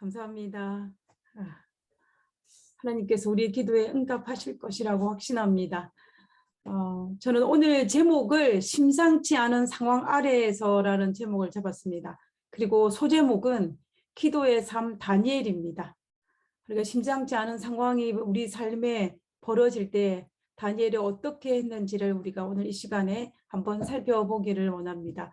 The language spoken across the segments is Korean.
감사합니다. 하나님께서 우리의 기도에 응답하실 것이라고 확신합니다. 저는 오늘 제목을 심상치 않은 상황 아래에서라는 제목을 잡았습니다. 그리고 소제목은 기도의 삶 다니엘입니다. 그러니까 심상치 않은 상황이 우리 삶에 벌어질 때 다니엘이 어떻게 했는지를 우리가 오늘 이 시간에 한번 살펴보기를 원합니다.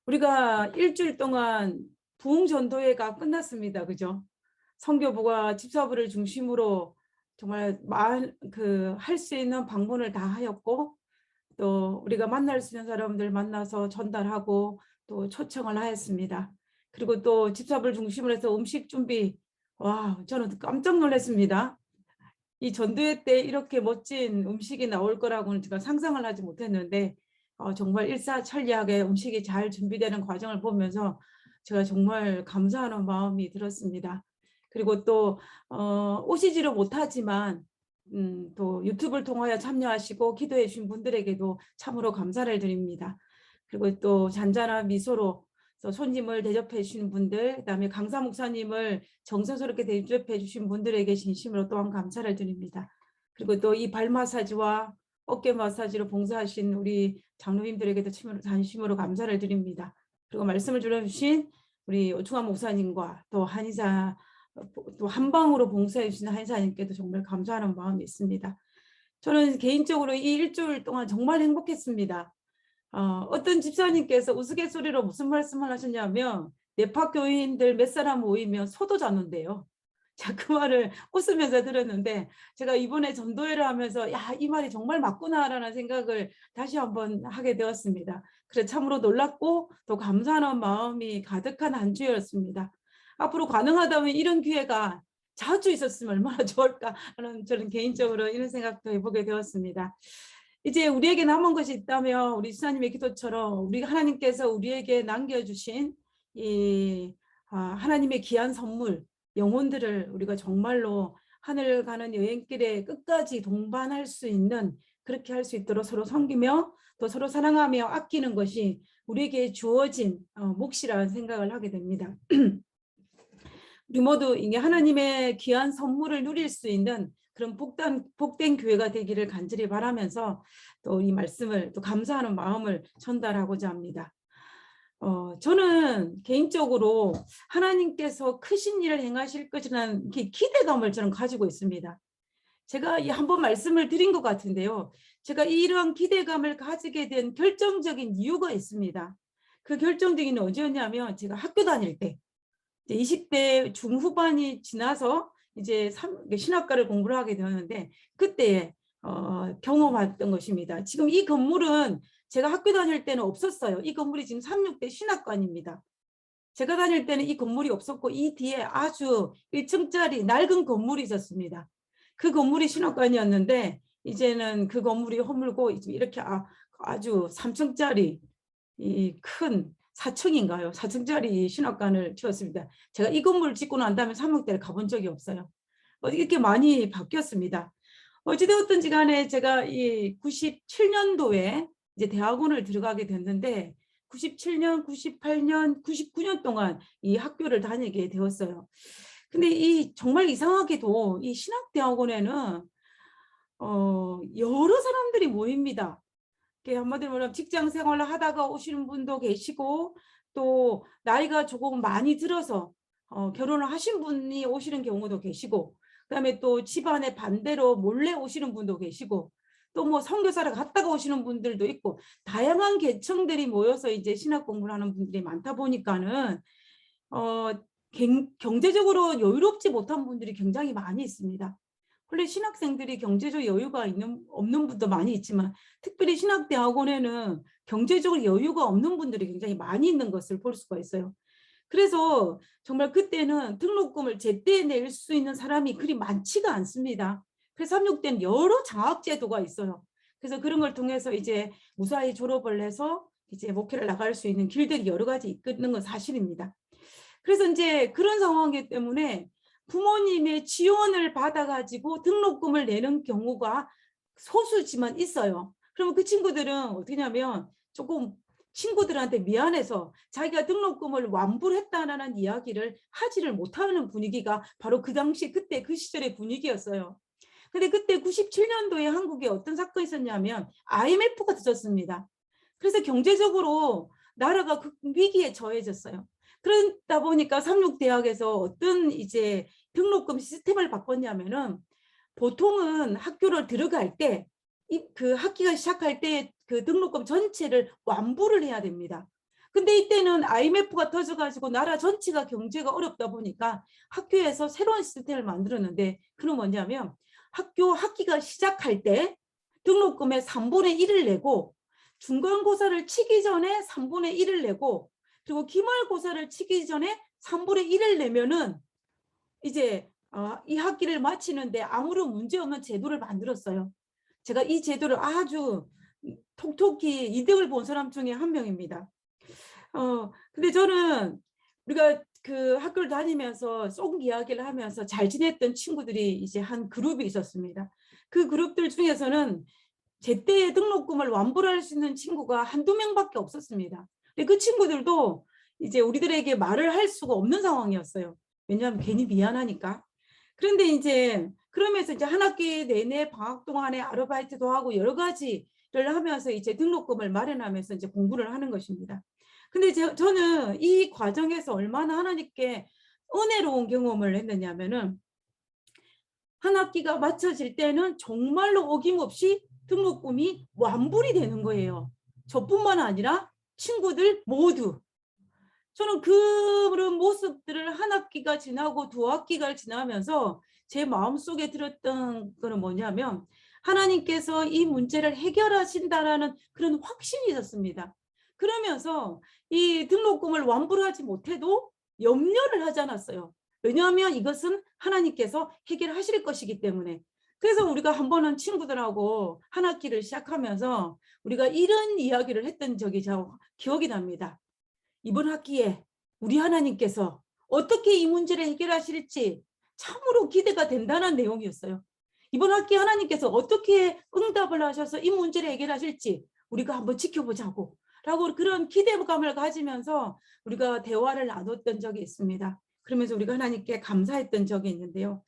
우리가 일주일 동안 부흥전도회가 끝났습니다. 그죠? 선교부가 집사부를 중심으로 정말 할 수 있는 방문을 다 하였고, 또 우리가 만날 수 있는 사람들 만나서 전달하고 또 초청을 하였습니다. 그리고 또 집사부를 중심으로 해서 음식 준비, 와, 저는 깜짝 놀랐습니다. 이 전도회 때 이렇게 멋진 음식이 나올 거라고는 제가 상상을 하지 못했는데 정말 일사천리하게 음식이 잘 준비되는 과정을 보면서 제가 정말 감사하는 마음이 들었습니다. 그리고 또 오시지를 못하지만 또 유튜브를 통하여 참여하시고 기도해 주신 분들에게도 참으로 감사를 드립니다. 그리고 또 잔잔한 미소로 손님을 대접해 주신 분들, 그다음에 강사 목사님을 정성스럽게 대접해 주신 분들에게 진심으로 또한 감사를 드립니다. 그리고 또 이 발 마사지와 어깨 마사지로 봉사하신 우리 장로님들에게도 진심으로 감사를 드립니다. 그리고 말씀을 들어주신 우리 오충환 목사님과 또 한의사, 또 한방으로 봉사해 주신 한의사님께도 정말 감사하는 마음이 있습니다. 저는 개인적으로 이 일주일 동안 정말 행복했습니다. 어떤 집사님께서 우스갯소리로 무슨 말씀을 하셨냐면 네파 교인들 몇 사람 모이면 소도 잡는데요. 자, 그 말을 웃으면서 들었는데 제가 이번에 전도회를 하면서 야, 이 말이 정말 맞구나라는 생각을 다시 한번 하게 되었습니다. 그래서 참으로 놀랍고 또 감사하는 마음이 가득한 한 주였습니다. 앞으로 가능하다면 이런 기회가 자주 있었으면 얼마나 좋을까 하는 저는 개인적으로 이런 생각도 해보게 되었습니다. 이제 우리에게 남은 것이 있다면 우리 지사님의 기도처럼 우리 하나님께서 우리에게 남겨주신 이 하나님의 귀한 선물, 영혼들을 우리가 정말로 하늘 가는 여행길에 끝까지 동반할 수 있는, 그렇게 할 수 있도록 서로 섬기며 또 서로 사랑하며 아끼는 것이 우리에게 주어진 몫이라는 생각을 하게 됩니다. 우리 모두 이게 하나님의 귀한 선물을 누릴 수 있는 그런 복된 교회가 되기를 간절히 바라면서 또 이 말씀을 또 감사하는 마음을 전달하고자 합니다. 저는 개인적으로 하나님께서 크신 일을 행하실 것이라는 기대감을 저는 가지고 있습니다. 제가 한번 말씀을 드린 것 같은데요. 제가 이러한 기대감을 가지게 된 결정적인 이유가 있습니다. 그 결정적인 언제였냐면 제가 학교 다닐 때 20대 중후반이 지나서 이제 신학과를 공부를 하게 되었는데 그때 경험했던 것입니다. 지금 이 건물은 제가 학교 다닐 때는 없었어요. 이 건물이 지금 36대 신학관입니다. 제가 다닐 때는 이 건물이 없었고 이 뒤에 아주 1층짜리 낡은 건물이 있었습니다. 그 건물이 신학관이었는데 이제는 그 건물이 허물고 이렇게 아주 3층짜리 이 큰 4층인가요? 4층짜리 신학관을 지었습니다. 제가 이 건물을 짓고 난 다음에 3학대를 가본 적이 없어요. 이렇게 많이 바뀌었습니다. 어찌되었든지 간에 제가 이 97년도에 이제 대학원을 들어가게 됐는데 97년, 98년, 99년 동안 이 학교를 다니게 되었어요. 근데 정말 이상하게도 이 신학대학원에는 여러 사람들이 모입니다. 한마디로 말하면 직장 생활을 하다가 오시는 분도 계시고 또 나이가 조금 많이 들어서 결혼을 하신 분이 오시는 경우도 계시고 그다음에 또 집안의 반대로 몰래 오시는 분도 계시고 또 뭐 선교사를 갔다가 오시는 분들도 있고 다양한 계층들이 모여서 이제 신학 공부를 하는 분들이 많다 보니까는 경제적으로 여유롭지 못한 분들이 굉장히 많이 있습니다. 원래 신학생들이 경제적 여유가 없는 분도 많이 있지만 특별히 신학대학원에는 경제적으로 여유가 없는 분들이 굉장히 많이 있는 것을 볼 수가 있어요. 그래서 정말 그때는 등록금을 제때 낼 수 있는 사람이 그리 많지가 않습니다. 그래서 36대는 여러 장학제도가 있어요. 그래서 그런 걸 통해서 이제 무사히 졸업을 해서 이제 목회를 나갈 수 있는 길들이 여러 가지 있는 건 사실입니다. 그래서 이제 그런 상황이기 때문에 부모님의 지원을 받아가지고 등록금을 내는 경우가 소수지만 있어요. 그러면 그 친구들은 어떻게 하냐면 조금 친구들한테 미안해서 자기가 등록금을 완부를 했다는 이야기를 하지를 못하는 분위기가 바로 그 당시 그때 그 시절의 분위기였어요. 근데 그때 97년도에 한국에 어떤 사건이 있었냐면 IMF가 터졌습니다. 그래서 경제적으로 나라가 위기에 처해졌어요. 그러다 보니까 삼육대학에서 어떤 이제 등록금 시스템을 바꿨냐면은 보통은 학교를 들어갈 때 그 학기가 시작할 때 그 등록금 전체를 완부를 해야 됩니다. 근데 이때는 IMF가 터져가지고 나라 전체가 경제가 어렵다 보니까 학교에서 새로운 시스템을 만들었는데 그건 뭐냐면 학교 학기가 시작할 때 등록금의 3분의 1을 내고 중간고사를 치기 전에 3분의 1을 내고 그리고 기말고사를 치기 전에 3분의 1을 내면은 이제 이 학기를 마치는데 아무런 문제 없는 제도를 만들었어요. 제가 이 제도를 아주 톡톡히 이득을 본 사람 중에 한 명입니다. 근데 저는 우리가 그 학교를 다니면서 속 이야기를 하면서 잘 지냈던 친구들이 이제 한 그룹이 있었습니다. 그 그룹들 중에서는 제때에 등록금을 완부를 할 수 있는 친구가 한두 명밖에 없었습니다. 근데 그 친구들도 이제 우리들에게 말을 할 수가 없는 상황이었어요. 왜냐하면 괜히 미안하니까. 그런데 이제 그러면서 이제 한 학기 내내 방학 동안에 아르바이트도 하고 여러 가지를 하면서 이제 등록금을 마련하면서 이제 공부를 하는 것입니다. 근데 저는 이 과정에서 얼마나 하나님께 은혜로운 경험을 했느냐면은 한 학기가 마쳐질 때는 정말로 어김없이 등록금이 완불이 되는 거예요. 저뿐만 아니라 친구들 모두. 저는 그런 모습들을 한 학기가 지나고 두 학기가 지나면서 제 마음속에 들었던 거는 뭐냐면 하나님께서 이 문제를 해결하신다라는 그런 확신이 있었습니다. 그러면서 이 등록금을 완불하지 못해도 염려를 하지 않았어요. 왜냐하면 이것은 하나님께서 해결하실 것이기 때문에. 그래서 우리가 한 번은 친구들하고 한 학기를 시작하면서 우리가 이런 이야기를 했던 적이 기억이 납니다. 이번 학기에 우리 하나님께서 어떻게 이 문제를 해결하실지 참으로 기대가 된다는 내용이었어요. 이번 학기 하나님께서 어떻게 응답을 하셔서 이 문제를 해결하실지 우리가 한번 지켜보자고 라고 그런 기대감을 가지면서 우리가 대화를 나눴던 적이 있습니다. 그러면서 우리가 하나님께 감사했던 적이 있는데요.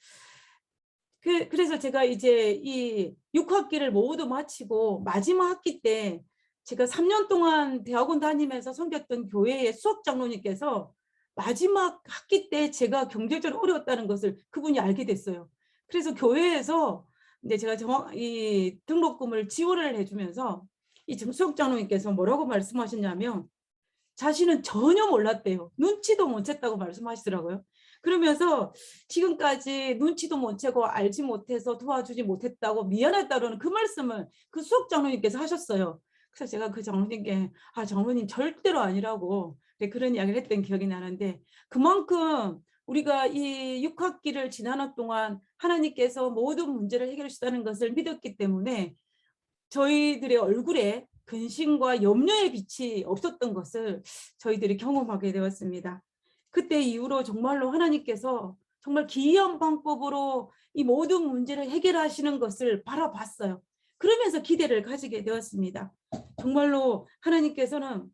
그래서 제가 이제 이 6학기를 모두 마치고 마지막 학기 때 제가 3년 동안 대학원 다니면서 섬겼던 교회의 수석 장로님께서 마지막 학기 때 제가 경제적으로 어려웠다는 것을 그분이 알게 됐어요. 그래서 교회에서 이제 제가 이 등록금을 지원을 해주면서 이 수석 장로님께서 뭐라고 말씀하셨냐면 자신은 전혀 몰랐대요. 눈치도 못 챘다고 말씀하시더라고요. 그러면서 지금까지 눈치도 못 채고 알지 못해서 도와주지 못했다고 미안했다는 그 말씀을 그 수석 장로님께서 하셨어요. 그래서 제가 그 장로님께 장로님 절대로 아니라고 그런 이야기를 했던 기억이 나는데 그만큼 우리가 이 6학기를 지나는 동안 하나님께서 모든 문제를 해결해 주시다는 것을 믿었기 때문에 저희들의 얼굴에 근심과 염려의 빛이 없었던 것을 저희들이 경험하게 되었습니다. 그때 이후로 정말로 하나님께서 정말 기이한 방법으로 이 모든 문제를 해결하시는 것을 바라봤어요. 그러면서 기대를 가지게 되었습니다. 정말로 하나님께서는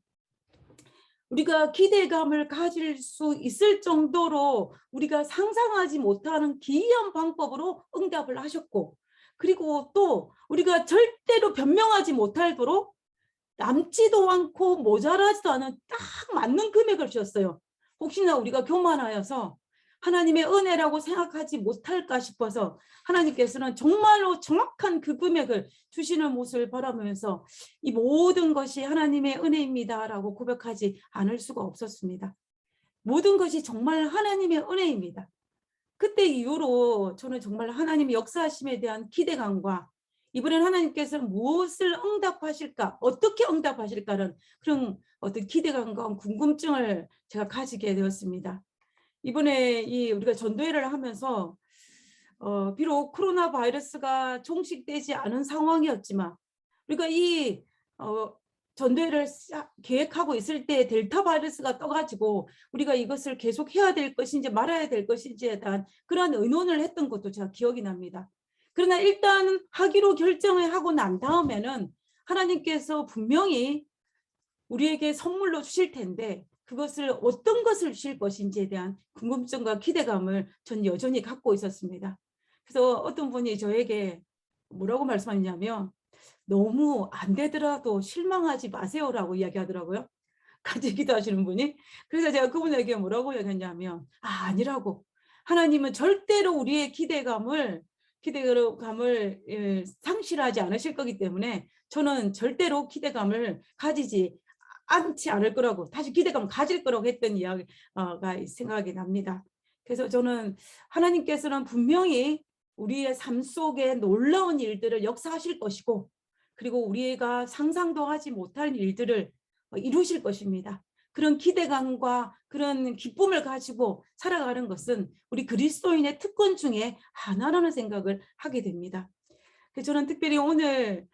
우리가 기대감을 가질 수 있을 정도로 우리가 상상하지 못하는 기이한 방법으로 응답을 하셨고 그리고 또 우리가 절대로 변명하지 못하도록 남지도 않고 모자라지도 않은 딱 맞는 금액을 주셨어요. 혹시나 우리가 교만하여서 하나님의 은혜라고 생각하지 못할까 싶어서 하나님께서는 정말로 정확한 그 금액을 주시는 모습을 바라보면서 이 모든 것이 하나님의 은혜입니다라고 고백하지 않을 수가 없었습니다. 모든 것이 정말 하나님의 은혜입니다. 그때 이후로 저는 정말 하나님의 역사하심에 대한 기대감과 이번엔 하나님께서 무엇을 응답하실까, 어떻게 응답하실까는 그런 어떤 기대감과 궁금증을 제가 가지게 되었습니다. 이번에 우리가 전도회를 하면서 비록 코로나 바이러스가 종식되지 않은 상황이었지만 우리가 이 전도회를 계획하고 있을 때 델타 바이러스가 떠가지고 우리가 이것을 계속 해야 될 것인지 말아야 될 것인지에 대한 그러한 의논을 했던 것도 제가 기억이 납니다. 그러나 일단 하기로 결정을 하고 난 다음에는 하나님께서 분명히 우리에게 선물로 주실 텐데 그것을 어떤 것을 주실 것인지에 대한 궁금증과 기대감을 전 여전히 갖고 있었습니다. 그래서 어떤 분이 저에게 뭐라고 말씀하냐면 너무 안 되더라도 실망하지 마세요라고 이야기하더라고요. 같이 기도하시는 분이. 그래서 제가 그분에게 뭐라고 얘기했냐면 아니라고. 하나님은 절대로 우리의 기대감을 상실하지 않으실 거기 때문에 저는 절대로 기대감을 가지지 않지 않을 거라고, 다시 기대감을 가질 거라고 했던 이야기가 생각이 납니다. 그래서 저는 하나님께서는 분명히 우리의 삶 속에 놀라운 일들을 역사하실 것이고 그리고 우리가 상상도 하지 못할 일들을 이루실 것입니다. 그런 기대감과 그런 기쁨을 가지고 살아가는 것은 우리 그리스도인의 특권 중에 하나라는 생각을 하게 됩니다. 그래서 저는 특별히 오늘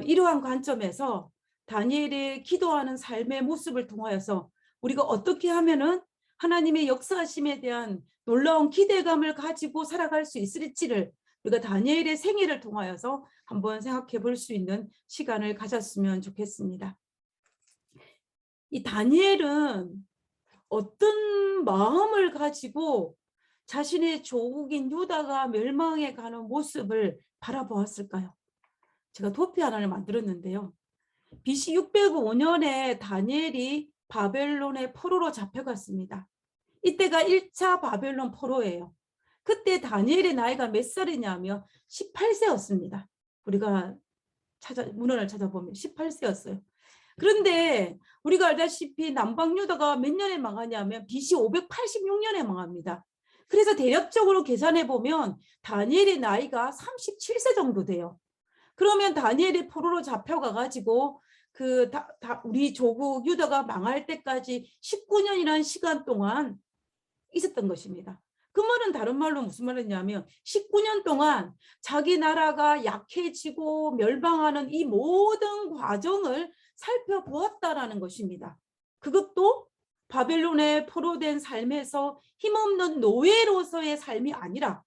이러한 관점에서 다니엘의 기도하는 삶의 모습을 통하여서 우리가 어떻게 하면은 하나님의 역사하심에 대한 놀라운 기대감을 가지고 살아갈 수 있을지를 우리가 다니엘의 생애를 통하여서 한번 생각해 볼 수 있는 시간을 가졌으면 좋겠습니다. 이 다니엘은 어떤 마음을 가지고 자신의 조국인 유다가 멸망해 가는 모습을 바라보았을까요? 제가 도피 하나를 만들었는데요. BC 605년에 다니엘이 바벨론의 포로로 잡혀갔습니다. 이때가 1차 바벨론 포로예요. 그때 다니엘의 나이가 몇 살이냐면 18세였습니다. 우리가 문헌을 찾아보면 18세였어요. 그런데 우리가 알다시피 남방 유다가 몇 년에 망하냐면 BC 586년에 망합니다. 그래서 대략적으로 계산해 보면 다니엘의 나이가 37세 정도 돼요. 그러면 다니엘이 포로로 잡혀가 가지고 우리 조국 유다가 망할 때까지 19년이라는 시간 동안 있었던 것입니다. 그 말은 다른 말로 무슨 말이냐면 19년 동안 자기 나라가 약해지고 멸망하는 이 모든 과정을 살펴보았다라는 것입니다. 그것도 바벨론에 포로된 삶에서 힘없는 노예로서의 삶이 아니라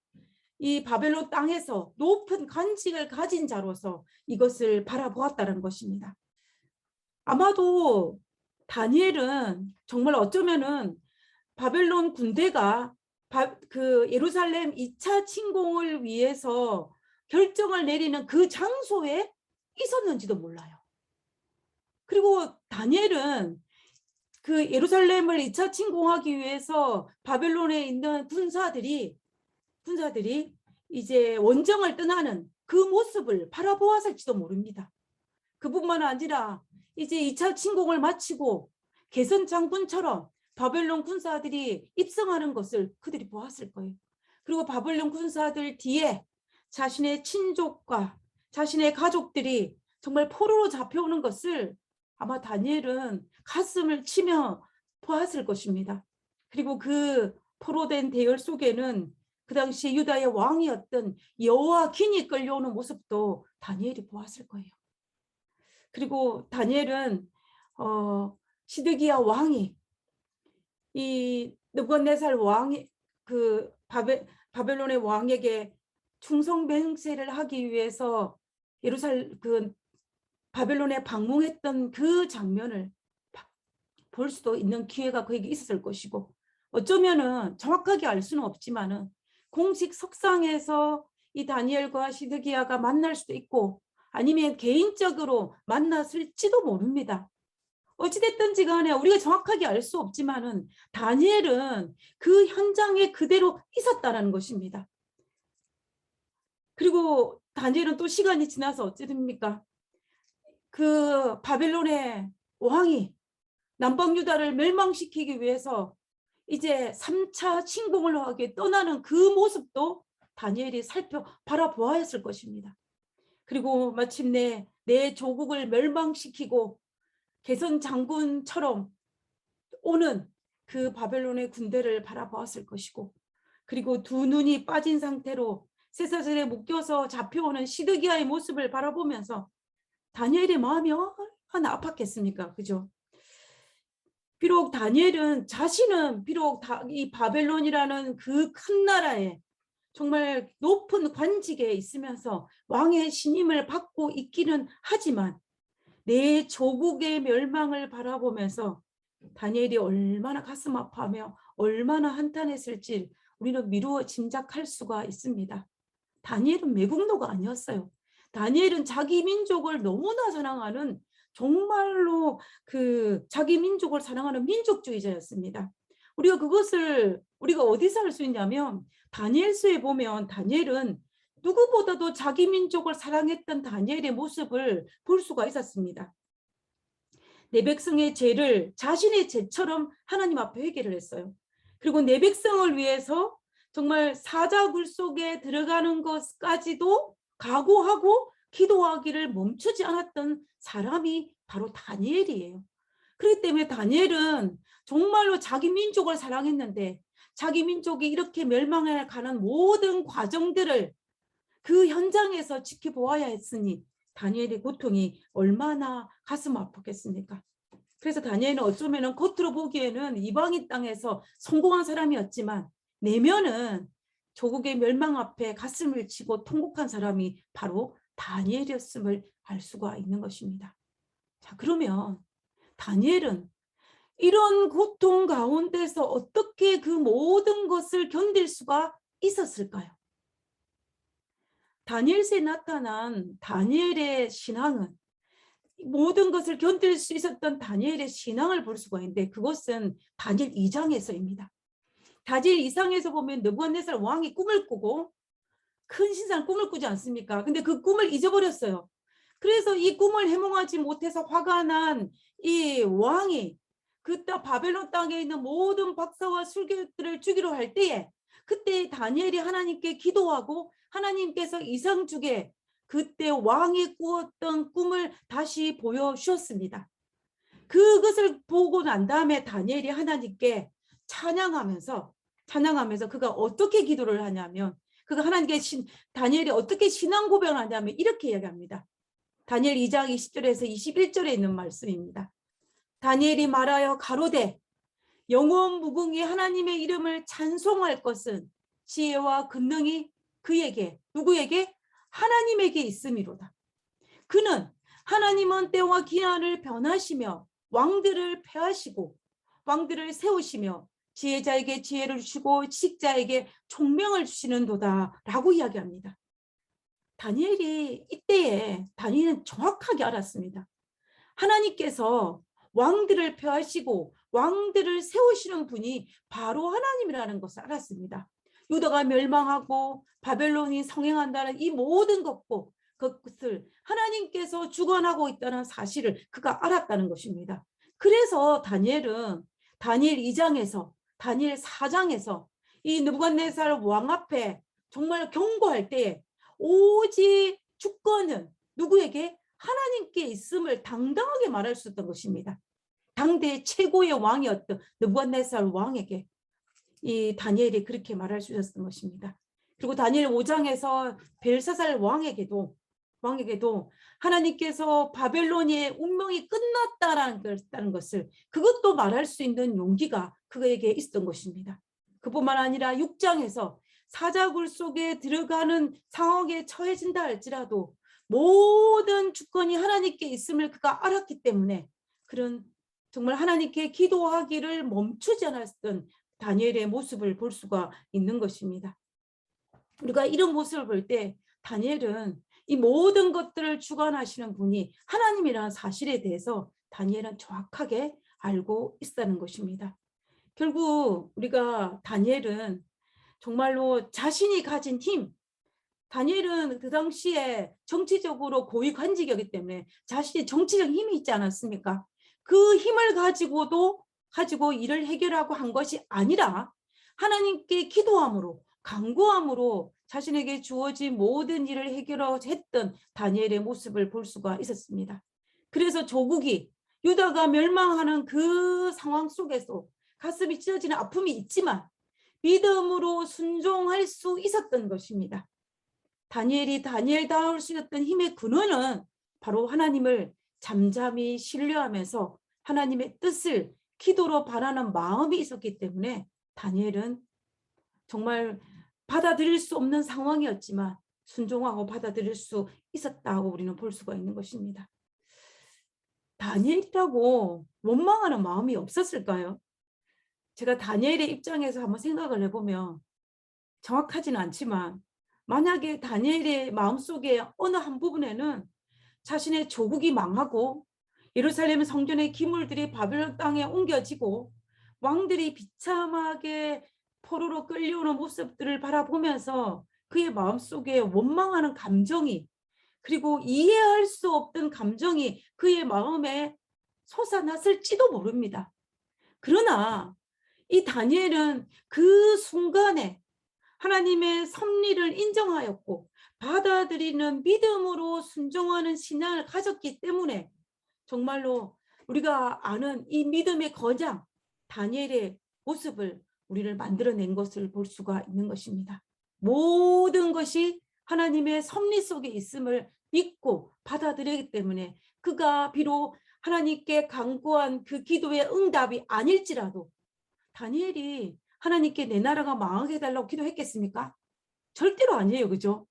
이 바벨론 땅에서 높은 관직을 가진 자로서 이것을 바라보았다는 것입니다. 아마도 다니엘은 정말 어쩌면은 바벨론 군대가 예루살렘 2차 침공을 위해서 결정을 내리는 그 장소에 있었는지도 몰라요. 그리고 다니엘은 그 예루살렘을 2차 침공하기 위해서 바벨론에 있는 군사들이 이제 원정을 떠나는 그 모습을 바라보았을지도 모릅니다. 그뿐만 아니라 이제 2차 침공을 마치고 개선 장군처럼 바벨론 군사들이 입성하는 것을 그들이 보았을 거예요. 그리고 바벨론 군사들 뒤에 자신의 친족과 자신의 가족들이 정말 포로로 잡혀오는 것을 아마 다니엘은 가슴을 치며 보았을 것입니다. 그리고 그 포로된 대열 속에는 그 당시 유다의 왕이었던 여호와긴이 끌려오는 모습도 다니엘이 보았을 거예요. 그리고 다니엘은 시드기야 왕이 이 느부갓네살 왕이 바벨론의 왕에게 충성 맹세를 하기 위해서 바벨론에 방문했던 그 장면을 볼 수도 있는 기회가 그에게 있었을 것이고 어쩌면은 정확하게 알 수는 없지만은 공식 석상에서 이 다니엘과 시드기야가 만날 수도 있고 아니면 개인적으로 만났을지도 모릅니다. 어찌됐든지 간에 우리가 정확하게 알 수 없지만은 다니엘은 그 현장에 그대로 있었다는 것입니다. 그리고 다니엘은 또 시간이 지나서 어찌 됩니까? 그 바벨론의 왕이 남방 유다를 멸망시키기 위해서 이제 3차 침공을 하게 떠나는 그 모습도 다니엘이 바라보았을 것입니다. 그리고 마침내 내 조국을 멸망시키고 개선 장군처럼 오는 그 바벨론의 군대를 바라보았을 것이고 그리고 두 눈이 빠진 상태로 쇠사슬에 묶여서 잡혀오는 시드기야의 모습을 바라보면서 다니엘의 마음이 얼마나 아팠겠습니까? 그죠? 비록 다니엘은 자신은 이 바벨론이라는 그 큰 나라에 정말 높은 관직에 있으면서 왕의 신임을 받고 있기는 하지만 내 조국의 멸망을 바라보면서 다니엘이 얼마나 가슴 아파하며 얼마나 한탄했을지 우리는 미루어 짐작할 수가 있습니다. 다니엘은 매국노가 아니었어요. 다니엘은 자기 민족을 너무나 사랑하는, 정말로 자기 민족을 사랑하는 민족주의자였습니다. 우리가 어디서 알 수 있냐면, 다니엘서에 보면 다니엘은 누구보다도 자기 민족을 사랑했던 다니엘의 모습을 볼 수가 있었습니다. 내 백성의 죄를 자신의 죄처럼 하나님 앞에 회개를 했어요. 그리고 내 백성을 위해서 정말 사자굴 속에 들어가는 것까지도 각오하고 기도하기를 멈추지 않았던 사람이 바로 다니엘이에요. 그렇기 때문에 다니엘은 정말로 자기 민족을 사랑했는데, 자기 민족이 이렇게 멸망해 가는 모든 과정들을 그 현장에서 지켜보아야 했으니 다니엘의 고통이 얼마나 가슴 아팠겠습니까? 그래서 다니엘은 어쩌면 겉으로 보기에는 이방인 땅에서 성공한 사람이었지만 내면은 조국의 멸망 앞에 가슴을 치고 통곡한 사람이 바로 다니엘이었음을 알 수가 있는 것입니다. 자, 그러면 다니엘은 이런 고통 가운데서 어떻게 그 모든 것을 견딜 수가 있었을까요? 다니엘서에 나타난 다니엘의 신앙은, 모든 것을 견딜 수 있었던 다니엘의 신앙을 볼 수가 있는데, 그것은 다니엘 2장에서입니다. 다니엘 2장에서 보면 느부갓네살 왕이 꿈을 꾸고 큰 신상 꿈을 꾸지 않습니까? 근데 그 꿈을 잊어버렸어요. 그래서 이 꿈을 해몽하지 못해서 화가 난 이 왕이 그때 바벨론 땅에 있는 모든 박사와 술객들을 죽이려 할 때에, 그때 다니엘이 하나님께 기도하고 하나님께서 이상 주게 그때 왕이 꾸었던 꿈을 다시 보여주셨습니다. 그것을 보고 난 다음에 다니엘이 하나님께 찬양하면서 그가 어떻게 기도를 하냐면, 다니엘이 어떻게 신앙 고백을 하냐면 이렇게 이야기합니다. 다니엘 2장 20절에서 21절에 있는 말씀입니다. 다니엘이 말하여 가로되 영원 무궁히 하나님의 이름을 찬송할 것은 지혜와 권능이 그에게, 누구에게? 하나님에게 있음이로다. 그는 하나님은 때와 기한을 변하시며 왕들을 폐하시고 왕들을 세우시며 지혜자에게 지혜를 주시고 지식자에게 총명을 주시는도다 라고 이야기합니다. 다니엘이 이때에 다니엘은 정확하게 알았습니다. 하나님께서 왕들을 폐하시고 왕들을 세우시는 분이 바로 하나님이라는 것을 알았습니다. 유다가 멸망하고 바벨론이 성행한다는 이 모든 것을 하나님께서 주관하고 있다는 사실을 그가 알았다는 것입니다. 그래서 다니엘은 다니엘 2장에서 다니엘 4장에서 이 느부갓네살 왕 앞에 정말 경고할 때에 오직 주권은 누구에게? 하나님께 있음을 당당하게 말할 수 있었던 것입니다. 당대 최고의 왕이었던 느부갓네살 왕에게 이 다니엘이 그렇게 말할 수 있었던 것입니다. 그리고 다니엘 5장에서 벨사살 왕에게도 하나님께서 바벨론의 운명이 끝났다는 것을, 그것도 말할 수 있는 용기가 그에게 있었던 것입니다. 그뿐만 아니라 6장에서 사자굴 속에 들어가는 상황에 처해진다 할지라도 모든 주권이 하나님께 있음을 그가 알았기 때문에 그런 정말 하나님께 기도하기를 멈추지 않았던 다니엘의 모습을 볼 수가 있는 것입니다. 우리가 이런 모습을 볼 때 다니엘은 이 모든 것들을 주관하시는 분이 하나님이라는 사실에 대해서 다니엘은 정확하게 알고 있다는 것입니다. 결국 우리가 다니엘은 정말로 자신이 가진 힘, 다니엘은 그 당시에 정치적으로 고위관직이었기 때문에 자신이 정치적 힘이 있지 않았습니까? 그 힘을 가지고 일을 해결하고 한 것이 아니라 하나님께 기도함으로, 간구함으로 자신에게 주어진 모든 일을 해결했던 다니엘의 모습을 볼 수가 있었습니다. 그래서 조국이, 유다가 멸망하는 그 상황 속에서 가슴이 찢어지는 아픔이 있지만 믿음으로 순종할 수 있었던 것입니다. 다니엘다울 수 있었던 힘의 근원은 바로 하나님을 잠잠히 신뢰하면서 하나님의 뜻을 기도로 바라는 마음이 있었기 때문에 다니엘은 정말 받아들일 수 없는 상황이었지만 순종하고 받아들일 수 있었다고 우리는 볼 수가 있는 것입니다. 다니엘이라고 원망하는 마음이 없었을까요? 제가 다니엘의 입장에서 한번 생각을 해보면 정확하지는 않지만 만약에 다니엘의 마음속에 어느 한 부분에는 자신의 조국이 망하고 예루살렘 성전의 기물들이 바벨론 땅에 옮겨지고 왕들이 비참하게 포로로 끌려오는 모습들을 바라보면서 그의 마음속에 원망하는 감정이, 그리고 이해할 수 없던 감정이 그의 마음에 솟아났을지도 모릅니다. 그러나 이 다니엘은 그 순간에 하나님의 섭리를 인정하였고 받아들이는 믿음으로 순종하는 신앙을 가졌기 때문에 정말로 우리가 아는 이 믿음의 거장 다니엘의 모습을 우리를 만들어낸 것을 볼 수가 있는 것입니다. 모든 것이 하나님의 섭리 속에 있음을 믿고 받아들이기 때문에 그가 비록 하나님께 간구한 그 기도의 응답이 아닐지라도, 다니엘이 하나님께 내 나라가 망하게 해달라고 기도했겠습니까? 절대로 아니에요. 그죠?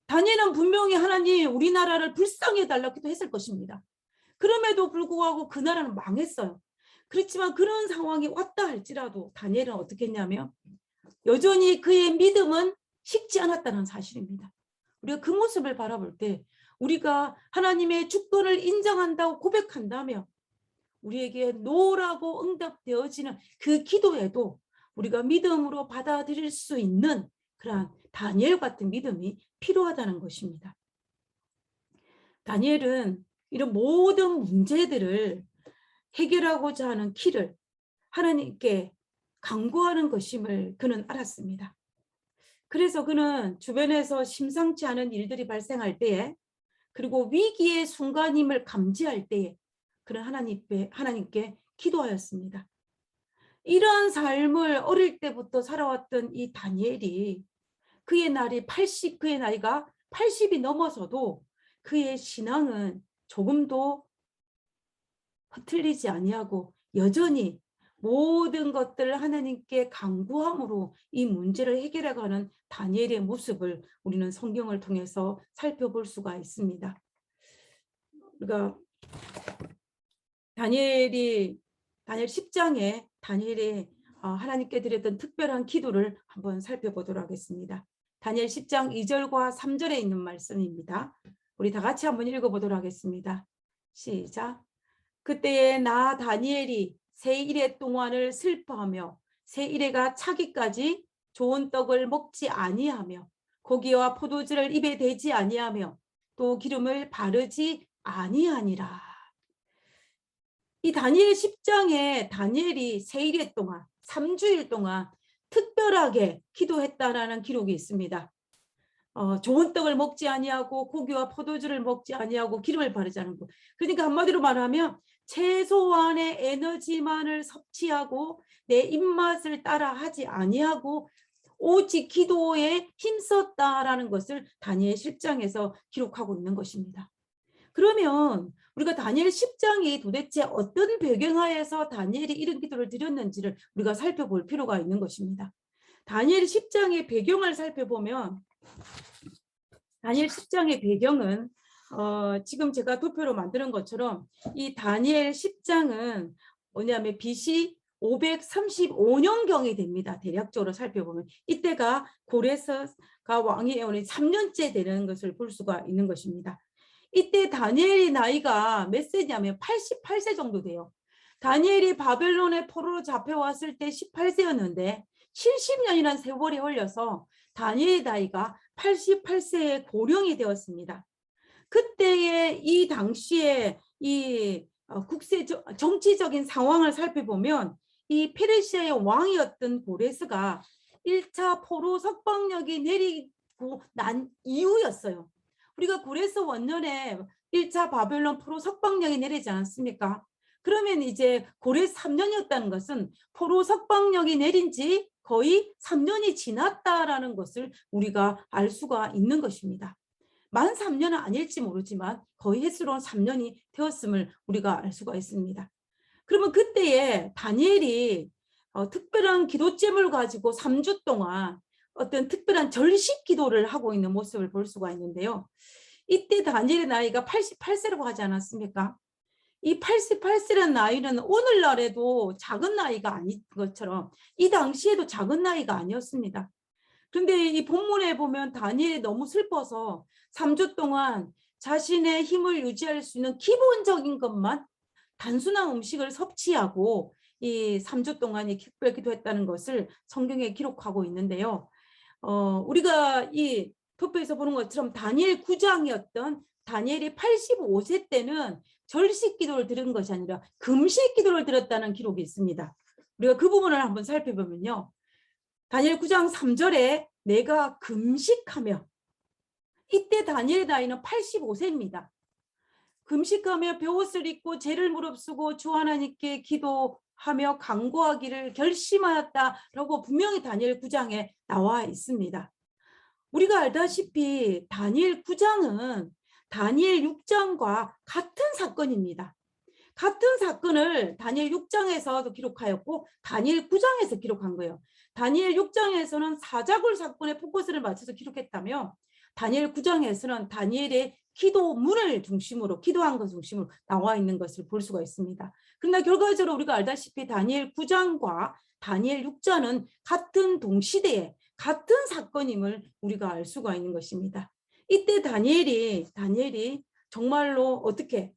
다니엘은 분명히 하나님 우리나라를 불쌍히 해달라고 기도했을 것입니다. 그럼에도 불구하고 그 나라는 망했어요. 그렇지만 그런 상황이 왔다 할지라도 다니엘은 어떻게 했냐면 여전히 그의 믿음은 식지 않았다는 사실입니다. 우리가 그 모습을 바라볼 때 우리가 하나님의 주권을 인정한다고 고백한다면 우리에게 노라고 응답되어지는 그 기도에도 우리가 믿음으로 받아들일 수 있는 그러한 다니엘 같은 믿음이 필요하다는 것입니다. 다니엘은 이런 모든 문제들을 해결하고자 하는 길을 하나님께 간구하는 것임을 그는 알았습니다. 그래서 그는 주변에서 심상치 않은 일들이 발생할 때에, 그리고 위기의 순간임을 감지할 때에 그는 하나님께 기도하였습니다. 이러한 삶을 어릴 때부터 살아왔던 이 다니엘이 그의 나이가 80이 넘어서도 그의 신앙은 조금도 흐트리지 아니하고 여전히 모든 것들을 하나님께 간구함으로 이 문제를 해결해가는 다니엘의 모습을 우리는 성경을 통해서 살펴볼 수가 있습니다. 우리가 다니엘 10장에 다니엘이 하나님께 드렸던 특별한 기도를 한번 살펴보도록 하겠습니다. 다니엘 10장 2절과 3절에 있는 말씀입니다. 우리 다 같이 한번 읽어보도록 하겠습니다. 시작. 그때에 나 다니엘이 새 이래 동안을 슬퍼하며 새 이래가 차기까지 좋은 떡을 먹지 아니하며 고기와 포도주를 입에 대지 아니하며 또 기름을 바르지 아니하니라. 이 다니엘 10장에 다니엘이 새 이래 동안 3주일 동안 특별하게 기도했다라는 기록이 있습니다. 좋은 떡을 먹지 아니하고 고기와 포도주를 먹지 아니하고 기름을 바르지 않은 것. 그러니까 한마디로 말하면 최소한의 에너지만을 섭취하고 내 입맛을 따라 하지 아니하고 오직 기도에 힘썼다라는 것을 다니엘 10장에서 기록하고 있는 것입니다. 그러면 우리가 다니엘 10장이 도대체 어떤 배경하에서 다니엘이 이런 기도를 드렸는지를 우리가 살펴볼 필요가 있는 것입니다. 다니엘 10장의 배경을 살펴보면 다니엘 10장의 배경은 지금 제가 도표로 만드는 것처럼 이 다니엘 10장은 뭐냐면 BC 535년경이 됩니다. 대략적으로 살펴보면 이때가 고레스가 왕위 에원이 3년째 되는 것을 볼 수가 있는 것입니다. 이때 다니엘의 나이가 몇 세냐면 88세 정도 돼요. 다니엘이 바벨론의 포로로 잡혀왔을 때 18세였는데 70년이라는 세월이 흘려서 다니엘의 나이가 88세의 고령이 되었습니다. 그때의 이 당시에 이 정치적인 상황을 살펴보면 이 페르시아의 왕이었던 고레스가 1차 포로 석방령이 내리고 난 이후였어요. 우리가 고레스 원년에 1차 바벨론 포로 석방령이 내리지 않았습니까? 그러면 이제 고레스 3년이었다는 것은 포로 석방령이 내린 지 거의 3년이 지났다라는 것을 우리가 알 수가 있는 것입니다. 만 3년은 아닐지 모르지만 거의 횟수로는 3년이 되었음을 우리가 알 수가 있습니다. 그러면 그때에 다니엘이 특별한 기도잼을 가지고 3주 동안 어떤 특별한 절식 기도를 하고 있는 모습을 볼 수가 있는데요. 이때 다니엘의 나이가 88세라고 하지 않았습니까? 이 88세라는 나이는 오늘날에도 작은 나이가 아닌 것처럼 이 당시에도 작은 나이가 아니었습니다. 그런데 이 본문에 보면 다니엘이 너무 슬퍼서 3주 동안 자신의 힘을 유지할 수 있는 기본적인 것만 단순한 음식을 섭취하고 이 3주 동안 이 기도했다는 것을 성경에 기록하고 있는데요. 우리가 이 토표에서 보는 것처럼 다니엘 9장이었던 다니엘이 85세 때는 절식 기도를 드린 것이 아니라 금식 기도를 드렸다는 기록이 있습니다. 우리가 그 부분을 한번 살펴보면요. 다니엘 9장 3절에 내가 금식하며, 이때 다니엘의 나이는 85세입니다. 금식하며 벼옷을 입고 죄를 무릅쓰고 주 하나님께 기도하며 간구하기를 결심하였다라고 분명히 다니엘 9장에 나와 있습니다. 우리가 알다시피 다니엘 9장은 다니엘 6장과 같은 사건입니다. 같은 사건을 다니엘 6장에서도 기록하였고 다니엘 9장에서 기록한 거예요. 다니엘 6장에서는 사자굴 사건에 포커스를 맞춰서 기록했다며 다니엘 9장에서는 다니엘의 기도문을 중심으로, 기도한 것 중심으로 나와 있는 것을 볼 수가 있습니다. 그러나 결과적으로 우리가 알다시피 다니엘 9장과 다니엘 6장은 같은 동시대에 같은 사건임을 우리가 알 수가 있는 것입니다. 이때 다니엘이 정말로 어떻게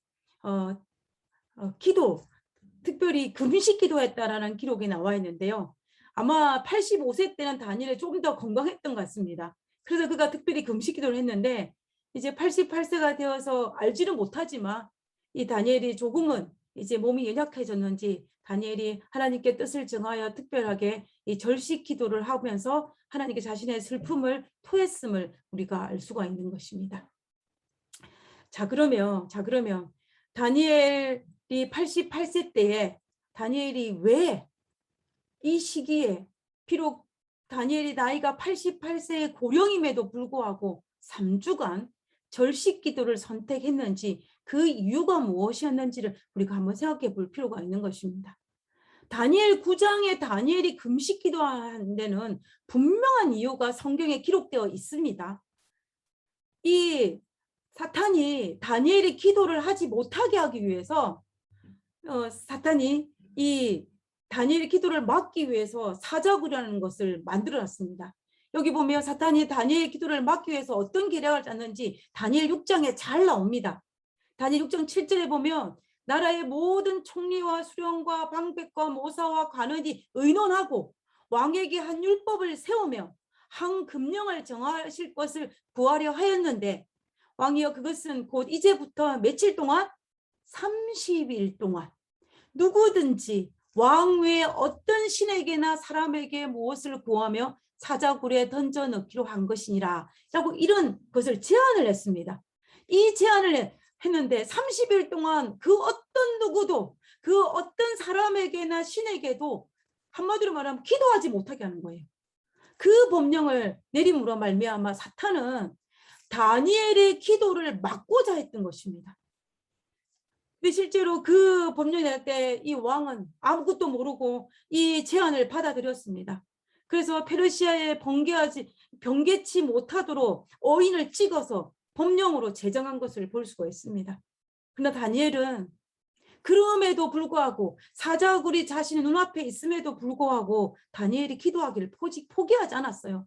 기도, 특별히 금식 기도했다라는 기록이 나와 있는데요. 아마 85세 때는 다니엘이 조금 더 건강했던 것 같습니다. 그래서 그가 특별히 금식 기도를 했는데 이제 88세가 되어서 알지는 못하지만 이 다니엘이 조금은 이제 몸이 연약해졌는지 다니엘이 하나님께 뜻을 정하여 특별하게 이 절식 기도를 하면서 하나님께 자신의 슬픔을 토했음을 우리가 알 수가 있는 것입니다. 자 그러면 다니엘이 88세 때에 다니엘이 왜 이 시기에, 비록 다니엘이 나이가 88세의 고령임에도 불구하고 3주간 절식 기도를 선택했는지, 그 이유가 무엇이었는지를 우리가 한번 생각해 볼 필요가 있는 것입니다. 다니엘 9장에 다니엘이 금식 기도한 데는 분명한 이유가 성경에 기록되어 있습니다. 이 사탄이 다니엘이 기도를 하지 못하게 하기 위해서 사탄이 이 다니엘의 기도를 막기 위해서 사자굴이라는 것을 만들어놨습니다. 여기 보면 사탄이 다니엘의 기도를 막기 위해서 어떤 계략을 짰는지 다니엘 6장에 잘 나옵니다. 다니엘 6장 7절에 보면 나라의 모든 총리와 수령과 방백과 모사와 관원이 의논하고 왕에게 한 율법을 세우며 한 금령을 정하실 것을 구하려 하였는데 왕이여 그것은 곧 이제부터 며칠 동안 30일 동안 누구든지 왕 외에 어떤 신에게나 사람에게 무엇을 구하며 사자굴에 던져 넣기로 한 것이니라 라고 이런 것을 제안을 했습니다. 이 제안을 했는데 30일 동안 그 어떤 누구도 그 어떤 사람에게나 신에게도 한마디로 말하면 기도하지 못하게 하는 거예요. 그 법령을 내림으로 말미암아 사탄은 다니엘의 기도를 막고자 했던 것입니다. 근데 실제로 그 법령이 날 때 이 왕은 아무것도 모르고 이 제안을 받아들였습니다. 그래서 페르시아에 번개치 못하도록 어인을 찍어서 법령으로 제정한 것을 볼 수가 있습니다. 그러나 다니엘은 그럼에도 불구하고 사자굴이 자신의 눈앞에 있음에도 불구하고 다니엘이 기도하기를 포기하지 않았어요.